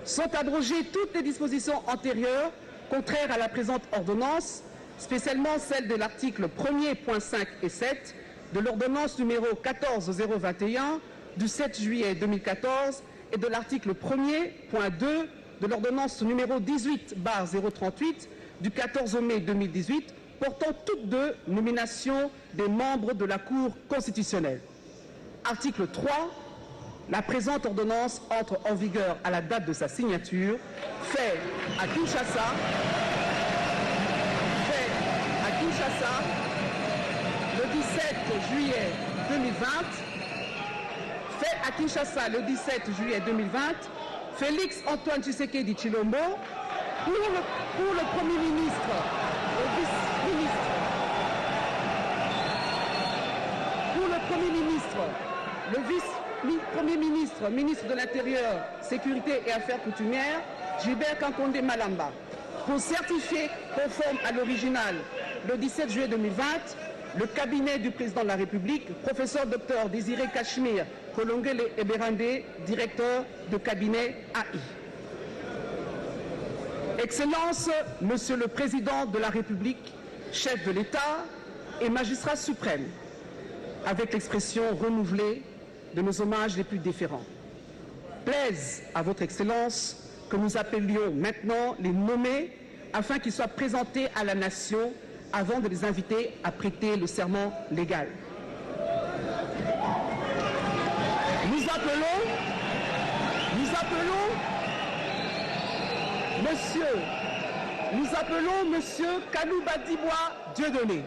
Sont abrogées toutes les dispositions antérieures contraires à la présente ordonnance, spécialement celles de l'article 1er.5 et 7 de l'ordonnance numéro 14021 du 7 juillet 2014 et de l'article 1er.2 de l'ordonnance numéro 18/038 du 14 mai 2018 portant toutes deux nominations des membres de la Cour constitutionnelle. Article 3. La présente ordonnance entre en vigueur à la date de sa signature, fait à Kinshasa le 17 juillet 2020, Félix Antoine Tshisekedi Tshilombo, pour le Premier ministre, le vice-ministre, le vice-premier ministre, ministre de l'Intérieur, Sécurité et Affaires coutumières, Gilbert Kankonde Malamba, pour certifier conforme à l'original le 17 juillet 2020, le cabinet du président de la République, professeur Dr Désiré Cachemire Kolongele Eberande, directeur de cabinet AI. Excellence, Monsieur le Président de la République, chef de l'État et magistrat suprême, avec l'expression renouvelée de nos hommages les plus déférents. Plaise à votre Excellence que nous appelions maintenant les nommés afin qu'ils soient présentés à la nation avant de les inviter à prêter le serment légal. Nous appelons Monsieur Kalouba Dibois Dieudonné.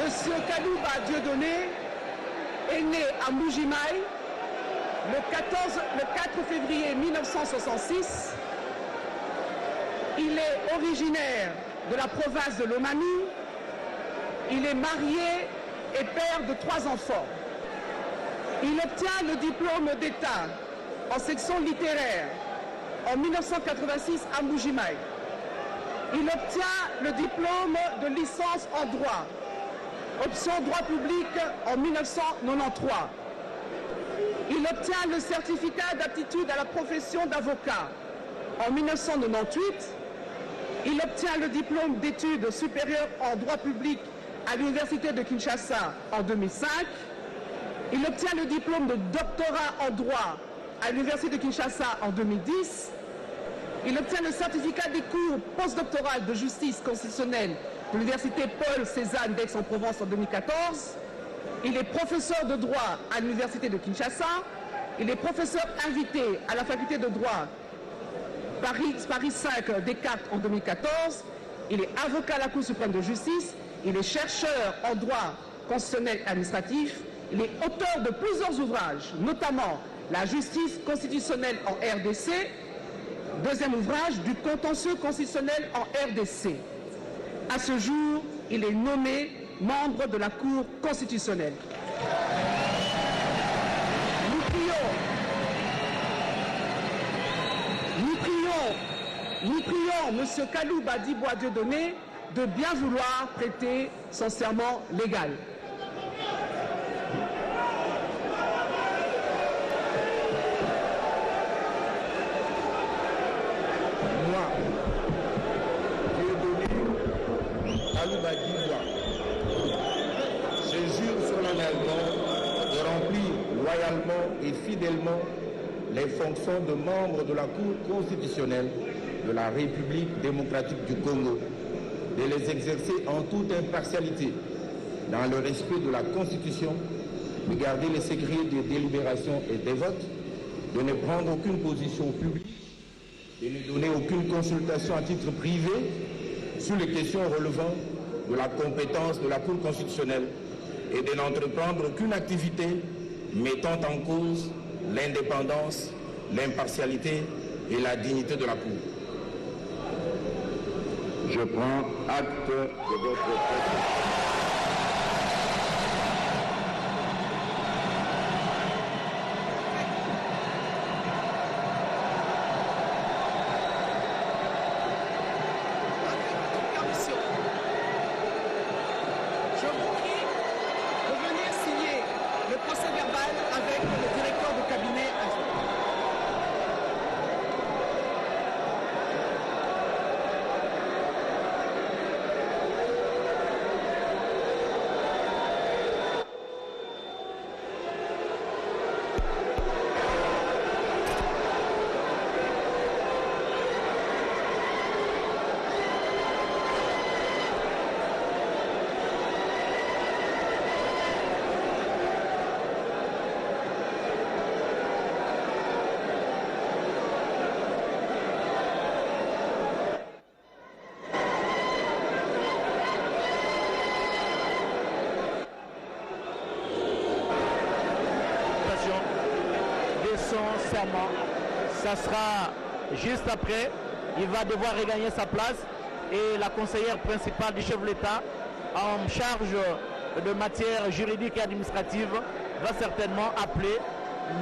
Monsieur Kalouba Dieudonné est né à Mbuji-Mayi le 4 février 1966. Il est originaire de la province de Lomami. Il est marié et père de 3 enfants. Il obtient le diplôme d'État en section littéraire en 1986 à Mbuji-Mayi. Il obtient le diplôme de licence en droit, option droit public en 1993. Il obtient le certificat d'aptitude à la profession d'avocat en 1998. Il obtient le diplôme d'études supérieures en droit public à l'Université de Kinshasa en 2005. Il obtient le diplôme de doctorat en droit à l'Université de Kinshasa en 2010. Il obtient le certificat des cours postdoctorales de justice constitutionnelle de l'Université Paul Cézanne d'Aix-en-Provence en 2014. Il est professeur de droit à l'Université de Kinshasa. Il est professeur invité à la faculté de droit Paris 5 Descartes en 2014. Il est avocat à la Cour suprême de justice. Il est chercheur en droit constitutionnel et administratif. Il est auteur de plusieurs ouvrages, notamment La justice constitutionnelle en RDC, deuxième ouvrage du contentieux constitutionnel en RDC. À ce jour, il est nommé membre de la Cour constitutionnelle. Nous prions M. Kalouba Dibois Dieudonné de bien vouloir prêter son serment légal. Je jure solennellement de remplir loyalement et fidèlement les fonctions de membre de la Cour constitutionnelle de la République démocratique du Congo, de les exercer en toute impartialité, dans le respect de la Constitution, de garder les secrets des délibérations et des votes, de ne prendre aucune position publique, de ne donner aucune consultation à titre privé sur les questions relevant de la compétence de la Cour constitutionnelle et de n'entreprendre aucune activité mettant en cause l'indépendance, l'impartialité et la dignité de la Cour. Je prends acte de votre prêt. Ça sera juste après. Il va devoir regagner sa place et la conseillère principale du chef de l'État en charge de matière juridique et administrative va certainement appeler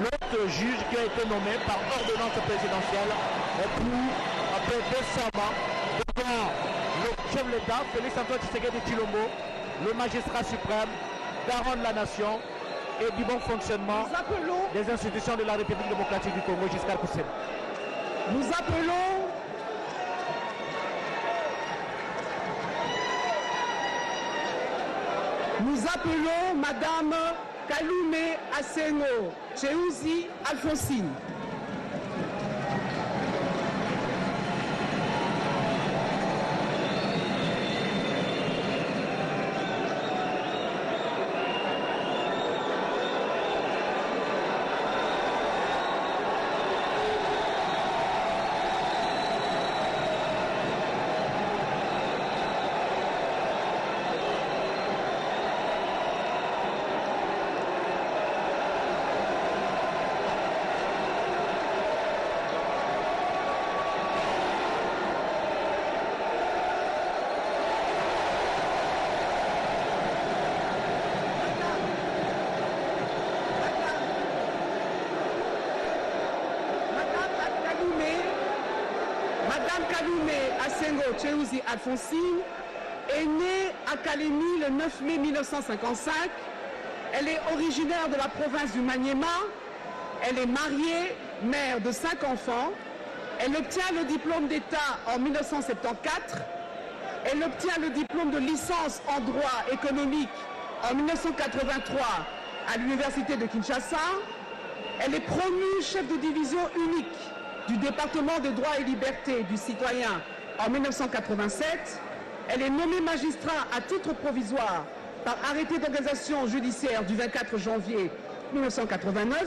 l'autre juge qui a été nommé par ordonnance présidentielle pour prêter serment devant le chef de l'État, Félix Antoine Tshisekedi Tshilombo, le magistrat suprême, garant de la nation et du bon fonctionnement des institutions de la République démocratique du Congo jusqu'à Koussem. Nous appelons Madame Kalume Asengo Cheuzi Alphonsine. Cheuzi Alphonsine est née à Kalemi le 9 mai 1955. Elle est originaire de la province du Maniema. Elle est mariée, mère de 5 enfants. Elle obtient le diplôme d'État en 1974. Elle obtient le diplôme de licence en droit économique en 1983 à l'université de Kinshasa. Elle est promue chef de division unique du département des droits et libertés du citoyen en 1987, elle est nommée magistrat à titre provisoire par arrêté d'organisation judiciaire du 24 janvier 1989,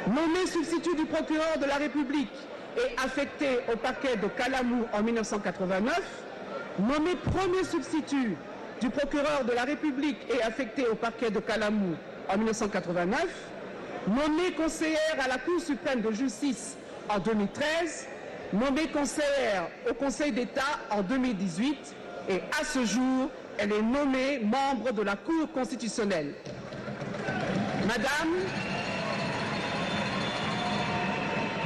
nommée substitut du procureur de la République et affectée au parquet de Kalamou en 1989, nommée premier substitut du procureur de la République et affectée au parquet de Kalamou en 1989, nommée conseillère à la Cour suprême de justice en 2013, nommée conseillère au Conseil d'État en 2018 et à ce jour, elle est nommée membre de la Cour constitutionnelle.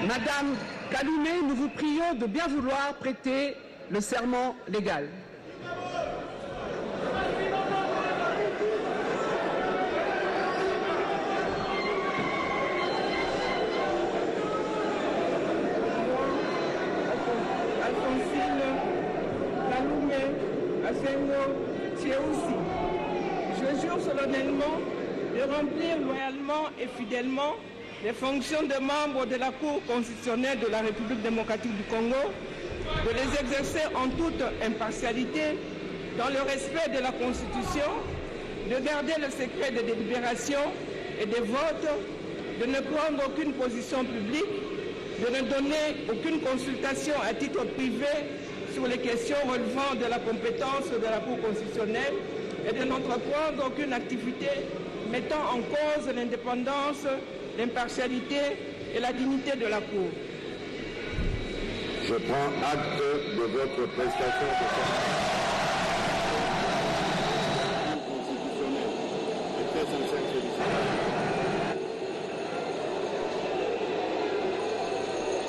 Madame Kalume, nous vous prions de bien vouloir prêter le serment légal. Je jure solennellement de remplir loyalement et fidèlement les fonctions de membre de la Cour constitutionnelle de la République démocratique du Congo, de les exercer en toute impartialité, dans le respect de la Constitution, de garder le secret des délibérations et des votes, de ne prendre aucune position publique, de ne donner aucune consultation à titre privé sur les questions relevant de la compétence de la Cour constitutionnelle et de n'entreprendre aucune activité mettant en cause l'indépendance, l'impartialité et la dignité de la Cour. Je prends acte de votre prestation de serment.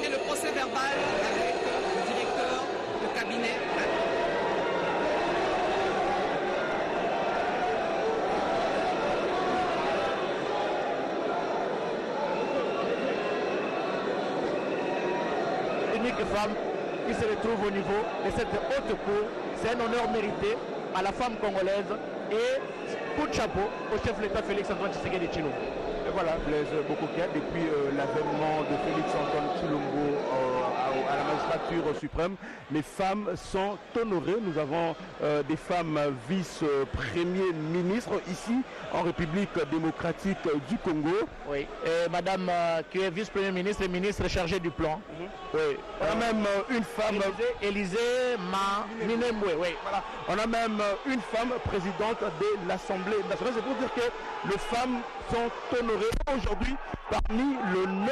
Et le procès verbal avec le directeur de cabinet. Unique femme qui se retrouve au niveau de cette haute cour, c'est un honneur mérité à la femme congolaise et coup de chapeau au chef de l'État Félix Antoine Tshisekedi Tshilombo. Et voilà, Blaise Bokokia, depuis l'avènement de Félix Antoine Tshilombo à la magistrature suprême, les femmes sont honorées. Nous avons des femmes vice-premiers ministres ici en République démocratique du Congo. Oui, et madame qui est vice-premier ministre et ministre chargée du plan. Oui, on a même une femme... Élysée Minembwe, oui. Voilà. On a même une femme présidente de l'Assemblée nationale. C'est pour dire que les femmes sont honorées aujourd'hui parmi les 9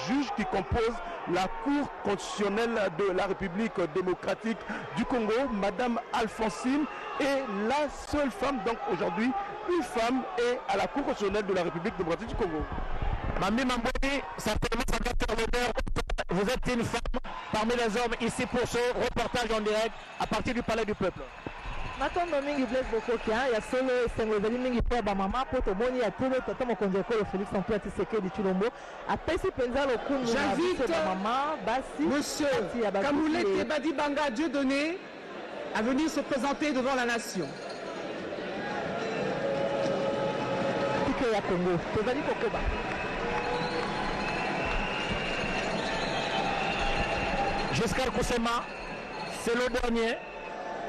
juges qui composent la Cour constitutionnelle de la République démocratique du Congo. Madame Alphonsine est la seule femme, donc aujourd'hui, une femme est à la Cour constitutionnelle de la République démocratique du Congo. Mami Mamboni, certainement ça doit faire l'honneur. Vous êtes une femme parmi les hommes ici pour ce reportage en direct à partir du Palais du Peuple. Natondo mingi Blaise Bokokia ya solo esengo ezali mingi mpe bamama mpo tomoni ya tolo tata mokonzi ekolo Félix Antoine Tshisekedi Tshilombo apesi mpenza lokumu na biso bamama basi Monsieur Kamoulete Badibanga Dieudonné à venir se présenter devant la nation. Tike ya Congo tozali kokoba. Giscard Koussema, c'est le dernier.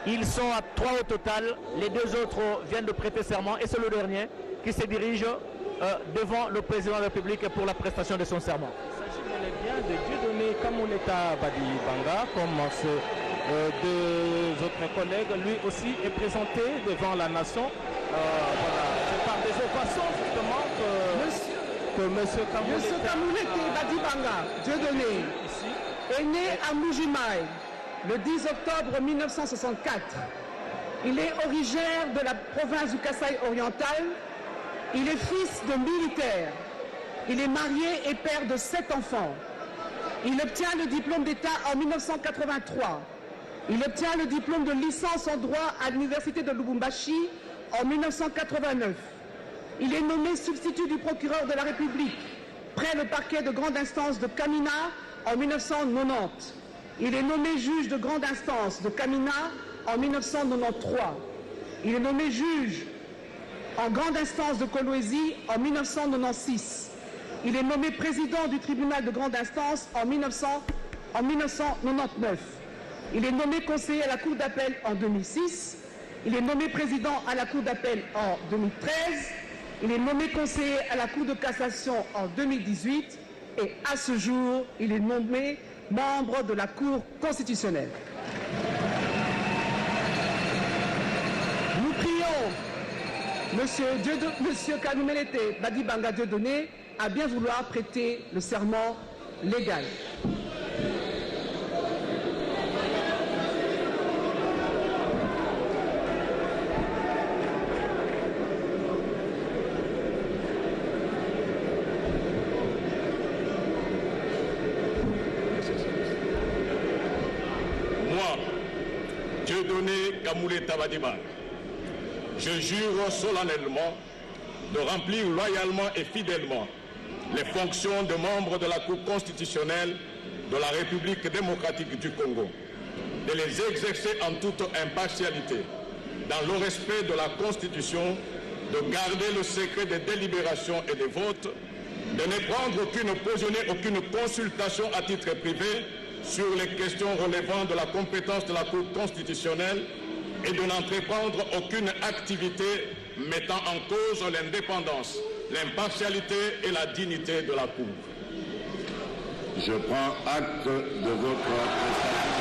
Ils sont à 3 au total. Les 2 autres viennent de prêter serment et c'est le dernier qui se dirige devant le président de la République pour la prestation de son serment. Il s'agit bel et bien de Dieudonné Kamouleta Badibanga, comme ses 2 autres collègues. Lui aussi est présenté devant la nation. Voilà. C'est par des ovations justement que Monsieur Kamouleta Badibanga Dieudonné est né à Mbuji-Mayi le 10 octobre 1964. Il est originaire de la province du Kasaï oriental. Il est fils de militaire. Il est marié et père de 7 enfants. Il obtient le diplôme d'État en 1983. Il obtient le diplôme de licence en droit à l'université de Lubumbashi en 1989. Il est nommé substitut du procureur de la République près le parquet de grande instance de Kamina en 1990. Il est nommé juge de grande instance de Kamina en 1993. Il est nommé juge en grande instance de Kolwezi en 1996. Il est nommé président du tribunal de grande instance en 1999. Il est nommé conseiller à la cour d'appel en 2006. Il est nommé président à la cour d'appel en 2013. Il est nommé conseiller à la cour de cassation en 2018. Et à ce jour, il est nommé membre de la Cour constitutionnelle. Nous prions Monsieur Kamoulete Badibanga Dieudonné à bien vouloir prêter le serment légal. Dieudonné Kamouleta Badibanga, je jure solennellement de remplir loyalement et fidèlement les fonctions de membre de la Cour constitutionnelle de la République démocratique du Congo, de les exercer en toute impartialité, dans le respect de la Constitution, de garder le secret des délibérations et des votes, de ne prendre aucune consultation à titre privé sur les questions relevant de la compétence de la Cour constitutionnelle et de n'entreprendre aucune activité mettant en cause l'indépendance, l'impartialité et la dignité de la Cour. Je prends acte de votre prestation.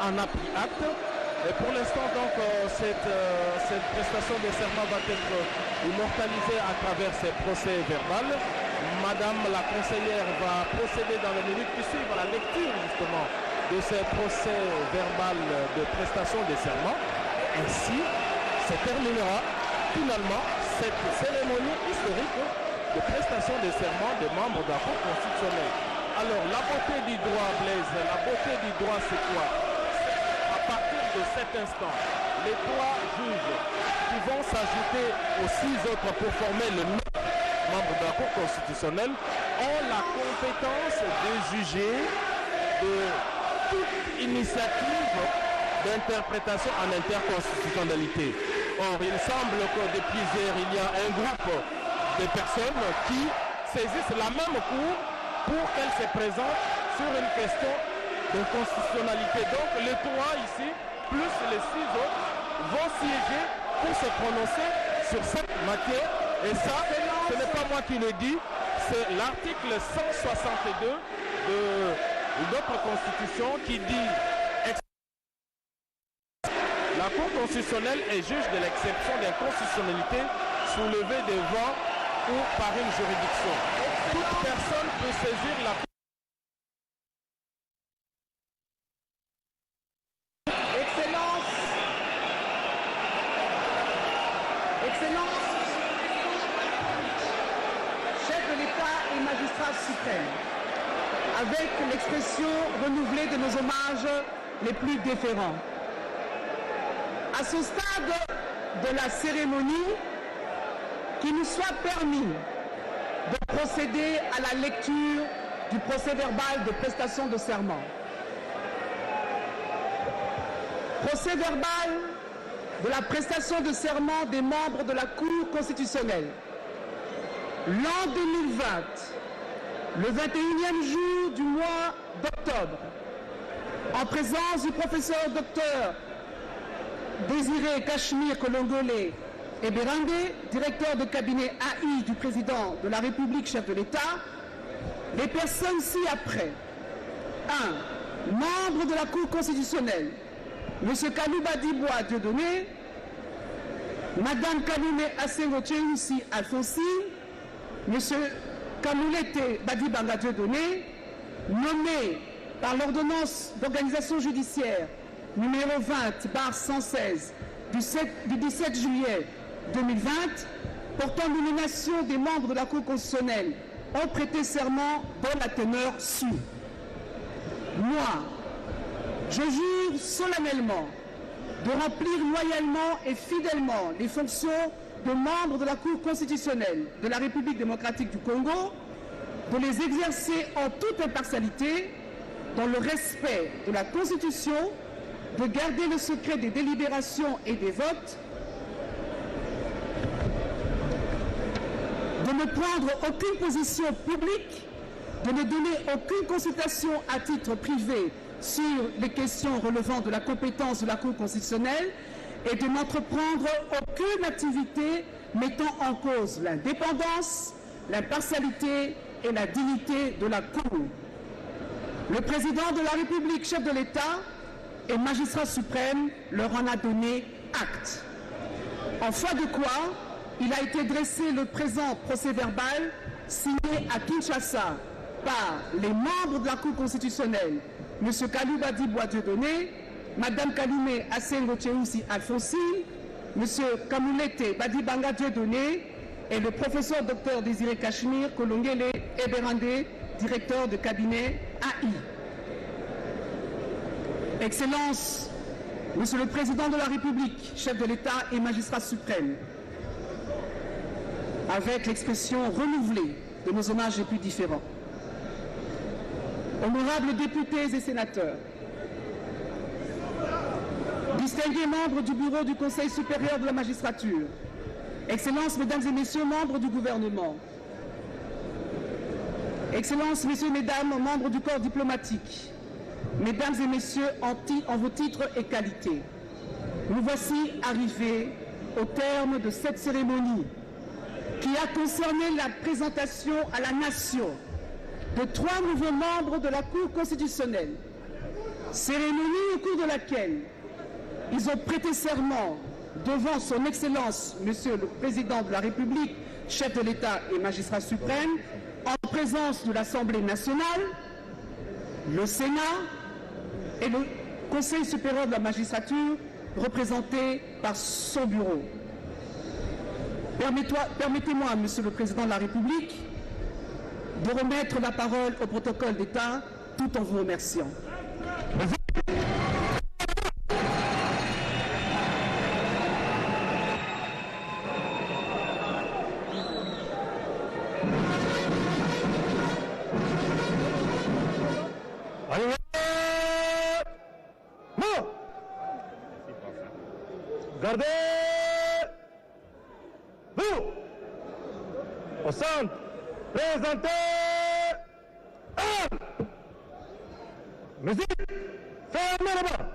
en a pris acte. Et pour l'instant, donc, cette prestation de serment va être immortalisée à travers ces procès verbaux. Madame la conseillère va procéder dans les minutes qui suivent à la lecture justement de ces procès verbaux de prestation de serment. Ainsi se terminera finalement cette cérémonie historique de prestation de serment des membres de la Cour constitutionnelle. Alors la beauté du droit, Blaise, la beauté du droit c'est quoi? À partir de cet instant, les 3 juges qui vont s'ajouter aux 6 autres pour former le membres de la Cour constitutionnelle ont la compétence de juger de toute initiative d'interprétation en interconstitutionnalité. Or, il semble que depuis hier, il y a un groupe de personnes qui saisissent la même cour pour qu'elle se présente sur une question de constitutionnalité. Donc, les trois ici, plus les 6 autres, vont siéger pour se prononcer sur cette matière. Et ça, ce n'est pas moi qui le dis, c'est l'article 162 de notre Constitution qui dit la Cour constitutionnelle est juge de l'exception d'inconstitutionnalité soulevée devant ou par une juridiction. Toute personne peut saisir la Cour. Excellence, chef de l'État et magistrat suprême, avec l'expression renouvelée de nos hommages les plus déférents. À ce stade de la cérémonie, qu'il nous soit permis de procéder à la lecture du procès-verbal de prestation de serment. Procès-verbal de la prestation de serment des membres de la Cour constitutionnelle. L'an 2020, le 21e jour du mois d'octobre, en présence du professeur docteur Désiré Cachemire Kolongole Eberandé, directeur de cabinet AI du président de la République, chef de l'État, les personnes ci-après. 1. Membre de la Cour constitutionnelle, M. Kalouba Dibois Dieudonné, Mme Kaloumé Asengo Tcheoussi Alfonsi, M. Kamoulete Badibanga Dieudonné, nommé par l'ordonnance d'organisation judiciaire numéro 20/116 du 17 juillet 2020, portant nomination des membres de la Cour constitutionnelle, ont prêté serment dans la teneur sue. Moi, je jure solennellement de remplir loyalement et fidèlement les fonctions de membre de la Cour constitutionnelle de la République démocratique du Congo, de les exercer en toute impartialité, dans le respect de la Constitution, de garder le secret des délibérations et des votes, de ne prendre aucune position publique, de ne donner aucune consultation à titre privé sur les questions relevant de la compétence de la Cour constitutionnelle et de n'entreprendre aucune activité mettant en cause l'indépendance, l'impartialité et la dignité de la Cour. Le président de la République, chef de l'État et magistrat suprême leur en a donné acte. En foi de quoi, il a été dressé le présent procès-verbal signé à Kinshasa par les membres de la Cour constitutionnelle, M. Kalouba Dibois Dieudonné, Mme Kaloumé Asengo Tcheoussi Alfonsi, M. Kamoulete Badibanga Dieudonné et le professeur Dr Désiré Cachemire Kolongole Eberandé, directeur de cabinet AI. Excellence, Monsieur le Président de la République, chef de l'État et magistrat suprême, avec l'expression renouvelée de nos hommages les plus différents. Honorables députés et sénateurs, distingués membres du bureau du Conseil supérieur de la magistrature, Excellences, Mesdames et Messieurs, membres du gouvernement, Excellences, Messieurs, Mesdames, membres du corps diplomatique, Mesdames et Messieurs, en vos titres et qualités, nous voici arrivés au terme de cette cérémonie qui a concerné la présentation à la nation de 3 nouveaux membres de la Cour constitutionnelle. Cérémonie au cours de laquelle ils ont prêté serment devant son Excellence, Monsieur le Président de la République, chef de l'État et magistrat suprême, en présence de l'Assemblée nationale, le Sénat et le Conseil supérieur de la magistrature, représenté par son bureau. Permettez-moi, Monsieur le Président de la République, de remettre la parole au protocole d'État tout en vous remerciant. Gardez vous. Au centre, présentez armes. Musique, fermez là-bas.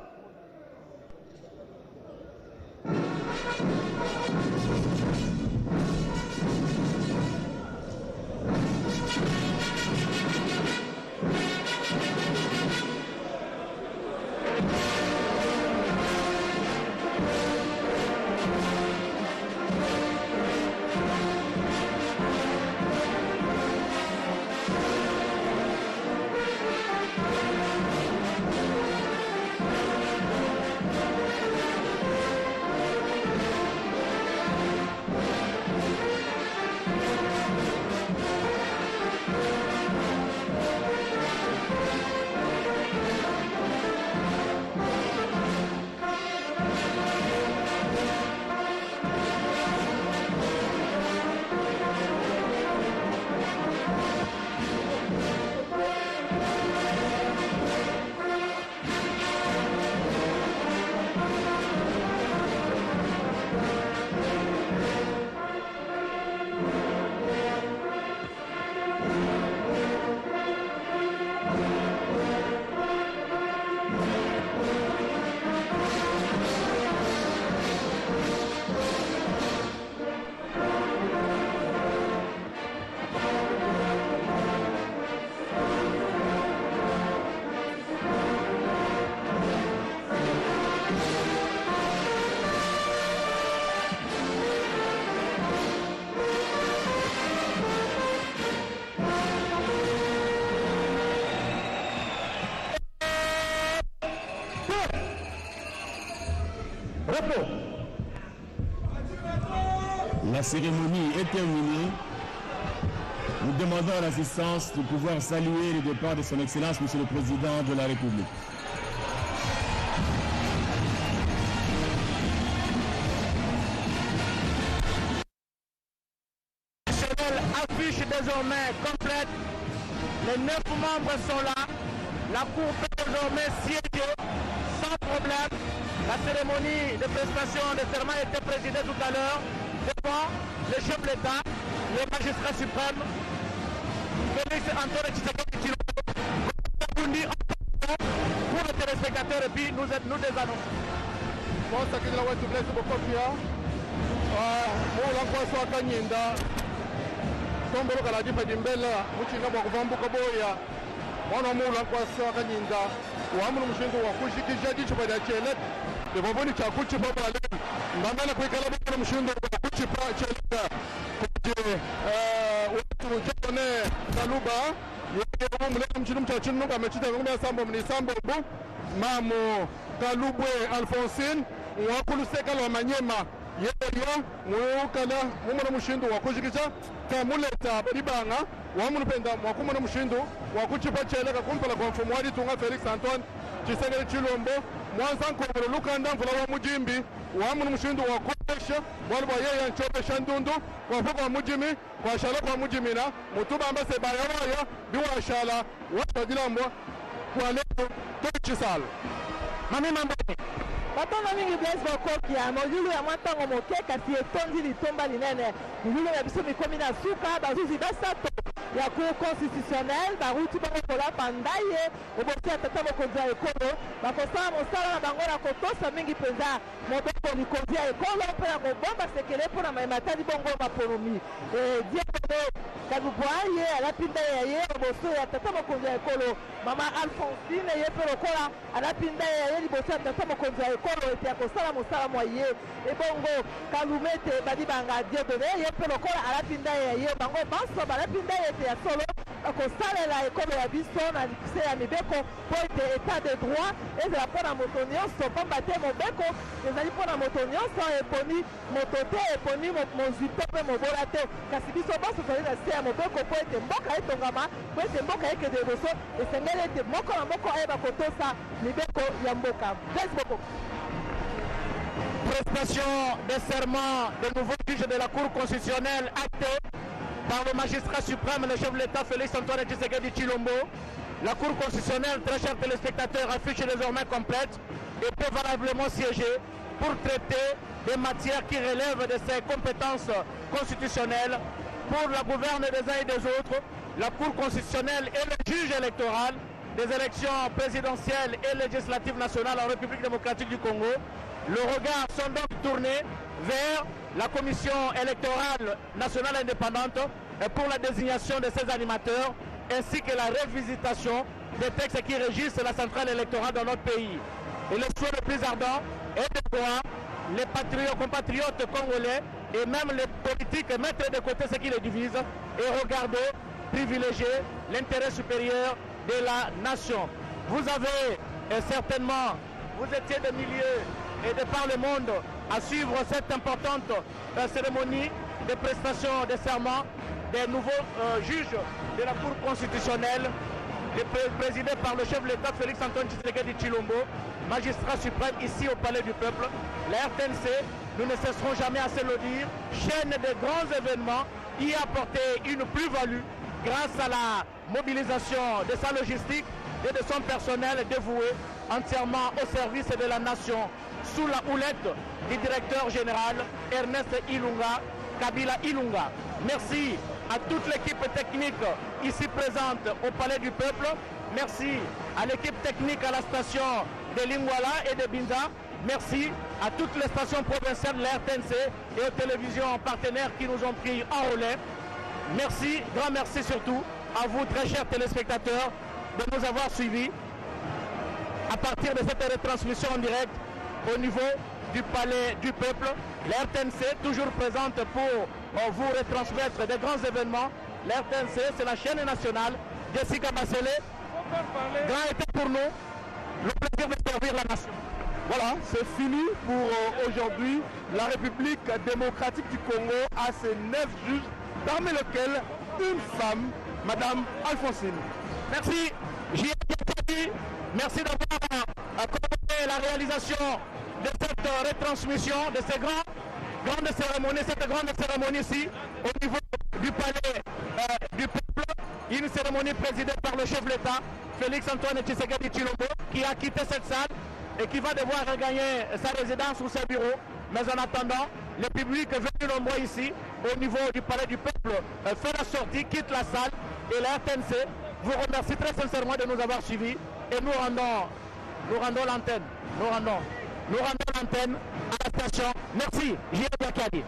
La cérémonie est terminée. Nous demandons l'assistance de pouvoir saluer le départ de son Excellence, Monsieur le Président de la République. Affiche désormais complète. Les 9 membres sont là. La Cour peut désormais siéger sans problème. La cérémonie de prestation de serment a été présidée tout à l'heure devant le chef de l'État, le magistrat suprême, Félix Antoine Tshisekedi Tshilombo. Pour les téléspectateurs et puis nous désannonçons. Bon, ça qui est la web de Blaise Bokofia. L'enquête à Kanyinda. Tombolo Kaladi Fadimbela, Muchina Bokvambuka Boya. On a moulin quoi ça à Kanyinda. Ou à mon chien de Wakushi qui j'ai dit, je vais dire Chelet. Le Boboni Chakuchi Babale. Namela Kwekala Mshindo Wakuchi Pacheleta. Ou Japonais Saluba. Mchinuka Mechita Sambo Mnisambo Mamo Kalubwe Alphonsine Wakuluseka la Manyema Yeya Mwukala Mumana Mushindu Wakushikisha Kamuleta Ibanga Wamunupenda Wakumana Mushindu Wakuchipa Cheleka Kumpala kwa mfumwadi Tunga Felix Antoine Tshisekedi Tshilombo Mwanza Nkongolo Lukanda Mfula wa Mujimbi Wamunu Mushindu Wakuesha Walwa Yeya Nchope Shandundu Wafuka wa Mujimi Kwa Shala kwa Mujimina Mutuba Ambase Bayawaya Biwa Shala Wapadilambo Kwa leo Tuchisal Mami Mamboni Batona mingi Blaise Bokokia modulu ya mwantango moke kasi etondi litomba linene modulu ya biso mikomi na suka bazuzi basato ya cour constitutionnelle baruti bango kolapa ndaye obosi ya tata mokonzi ya ekolo bakosala mosala na bango na kotosa mingi mpenza mobeko likonzi ya ekolo mpe na kobomba sekele mpona mayematali bongo mapolomi diakono kalubwaye alapi ndaye ya ye oboso ya tata mokonzi ya ekolo mama Alphonsine ye mpe lokola alapi ndaye ya ye liboso ya tata mokonzi ya ekolo ete ya kosala mosala mwa ye ebongo kalumete badibanga diodone ye mpe lokola alapi ndaye ya ye bango banso balapi ndaye ete ya solo bakosalela ekolo ya biso na se ya mibeko mpo ete etat de droit ezala mpona moto nyonso pamba te mobeko ezali mpona moto nyonso eponi moto te eponi mozwi mpe mpe mobola te kasi biso bonso tozali na se ya mobeko mpo ete mboka etongama mpo ete mboka ekende liboso esengeli ete moko na moko ayeba kotosa mibeko ya mboka. Blaise Boko. Prestation de serment de nouveaux juges de la Cour constitutionnelle actée par le magistrat suprême, le chef de l'État Félix Antoine Tshisekedi Tshilombo. La Cour constitutionnelle, très chers téléspectateurs, affiche désormais complète et peut valablement siéger. pour traiter des matières qui relèvent de ses compétences constitutionnelles, pour la gouverne des uns et des autres. La Cour constitutionnelle est le juge électoral des élections présidentielles et législatives nationales en République démocratique du Congo. Le regard sont donc tournés vers la Commission électorale nationale indépendante pour la désignation de ses animateurs ainsi que la revisitation des textes qui régissent la centrale électorale dans notre pays. Et le souhait le plus ardent est de voir les compatriotes congolais et même les politiques mettre de côté ce qui les divise et regarder, privilégier l'intérêt supérieur de la nation. Vous avez certainement, vous étiez des milliers et de par le monde à suivre cette importante cérémonie de prestation de serment des nouveaux juges de la Cour constitutionnelle, présidé par le chef de l'État Félix Antoine Tshisekedi Tshilombo, magistrat suprême ici au Palais du Peuple. La RTNC, nous ne cesserons jamais à se le dire, chaîne de grands événements, y a apporté une plus-value grâce à la mobilisation de sa logistique et de son personnel dévoué entièrement au service de la nation, sous la houlette du directeur général Ernest Ilunga, Kabila Ilunga. Merci à toute l'équipe technique ici présente au Palais du Peuple. Merci à l'équipe technique à la station de Lingwala et de Binza. Merci à toutes les stations provinciales de la RTNC et aux télévisions partenaires qui nous ont pris en relais. Merci, grand merci surtout à vous très chers téléspectateurs de nous avoir suivis à partir de cette retransmission en direct au niveau du Palais du Peuple. La RTNC toujours présente pour vous retransmettre des grands événements. La RTNC, c'est la chaîne nationale. Jessica Bassele, grand été pour nous, le plaisir de servir la nation. Voilà, c'est fini pour aujourd'hui. La République démocratique du Congo a ses 9 juges, parmi lesquels une femme, Madame Alphonsine. Merci, J.A. Merci d'avoir coordonné la réalisation de cette retransmission, de ces grandes cérémonies, cette grande cérémonie ici, au niveau du Palais du Peuple. Une cérémonie présidée par le chef de l'État, Félix Antoine Tshisekedi Tshilombo, qui a quitté cette salle et qui va devoir regagner sa résidence ou ses bureaux. Mais en attendant, le public venu nombreux ici, au niveau du Palais du Peuple, fait la sortie, quitte la salle, et la RTNC vous remercie très sincèrement de nous avoir suivis et nous rendons l'antenne. Nous rendons l'antenne à la station. Merci, J.A. Kadi.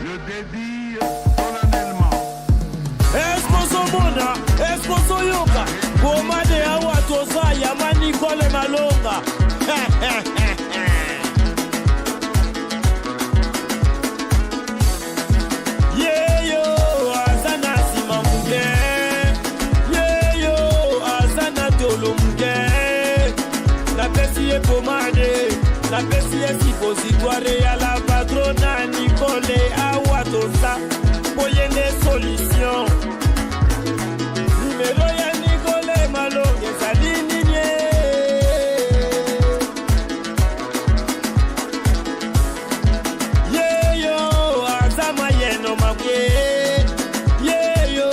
Je dédie solennellement. Esposomona, esposoyoka, bomade awa toza yama Nicole Malonga. Yeyo azana simamuge, yeyo azana tolumuge. La pesi e pomade, la pesi e suppositoire ya la patrona Nicole awa toza. Poyende solution. Numéro ya Nicole Malonga ezali nini? Yeyo aza mayeno mabuye, yeyo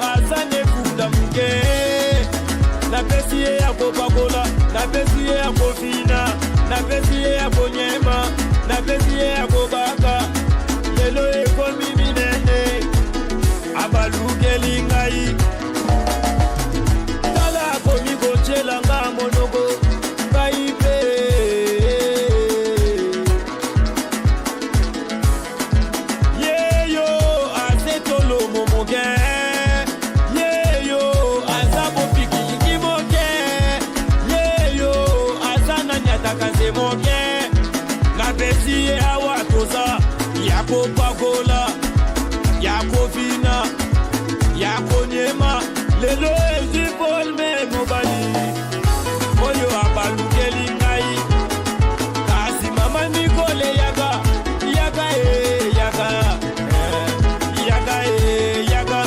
aza nefunda muke. Napesi ye ya kopakola, napesi ye ya kofina, napesi ye ya konyema, napesi ye ya kobaka. Lelo ekomi minene abalukeli ngai tala akomi kotyela nga monoko ngai mpe yeyo aze tolomo moke yeyo aza bopikiliki moke yeyo aza nanyataka nze moke napesi ye awa toza yako pakola, yako vina, yako nyema, lelo ezipol me mobali. Oyo abalukeli ngai, kasi mama Nicole yaga, yaga yaga, yaga yaga,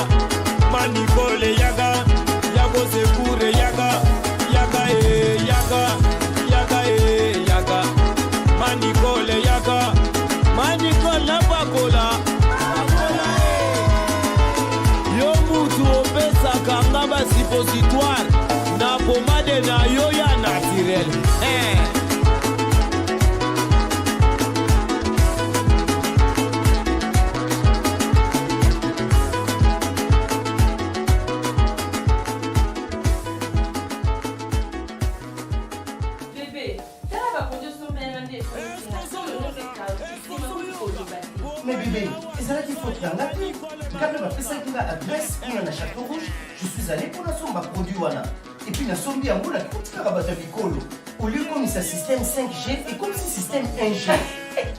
ma Nicole yaga, yago sekure yaga, yaga yaga, yaga yaga, ma Nicole yaga. Manicole na bakolo Mais bébé, c'est ça qu'il faut faire la vie. Quand on a fait ça, il a adresse, on a un château rouge. Je suis allé pour la somme à produit. Et puis, la somme bien, on a tout à rabattre avec Au lieu comme ça système 5G et comme si système 1G.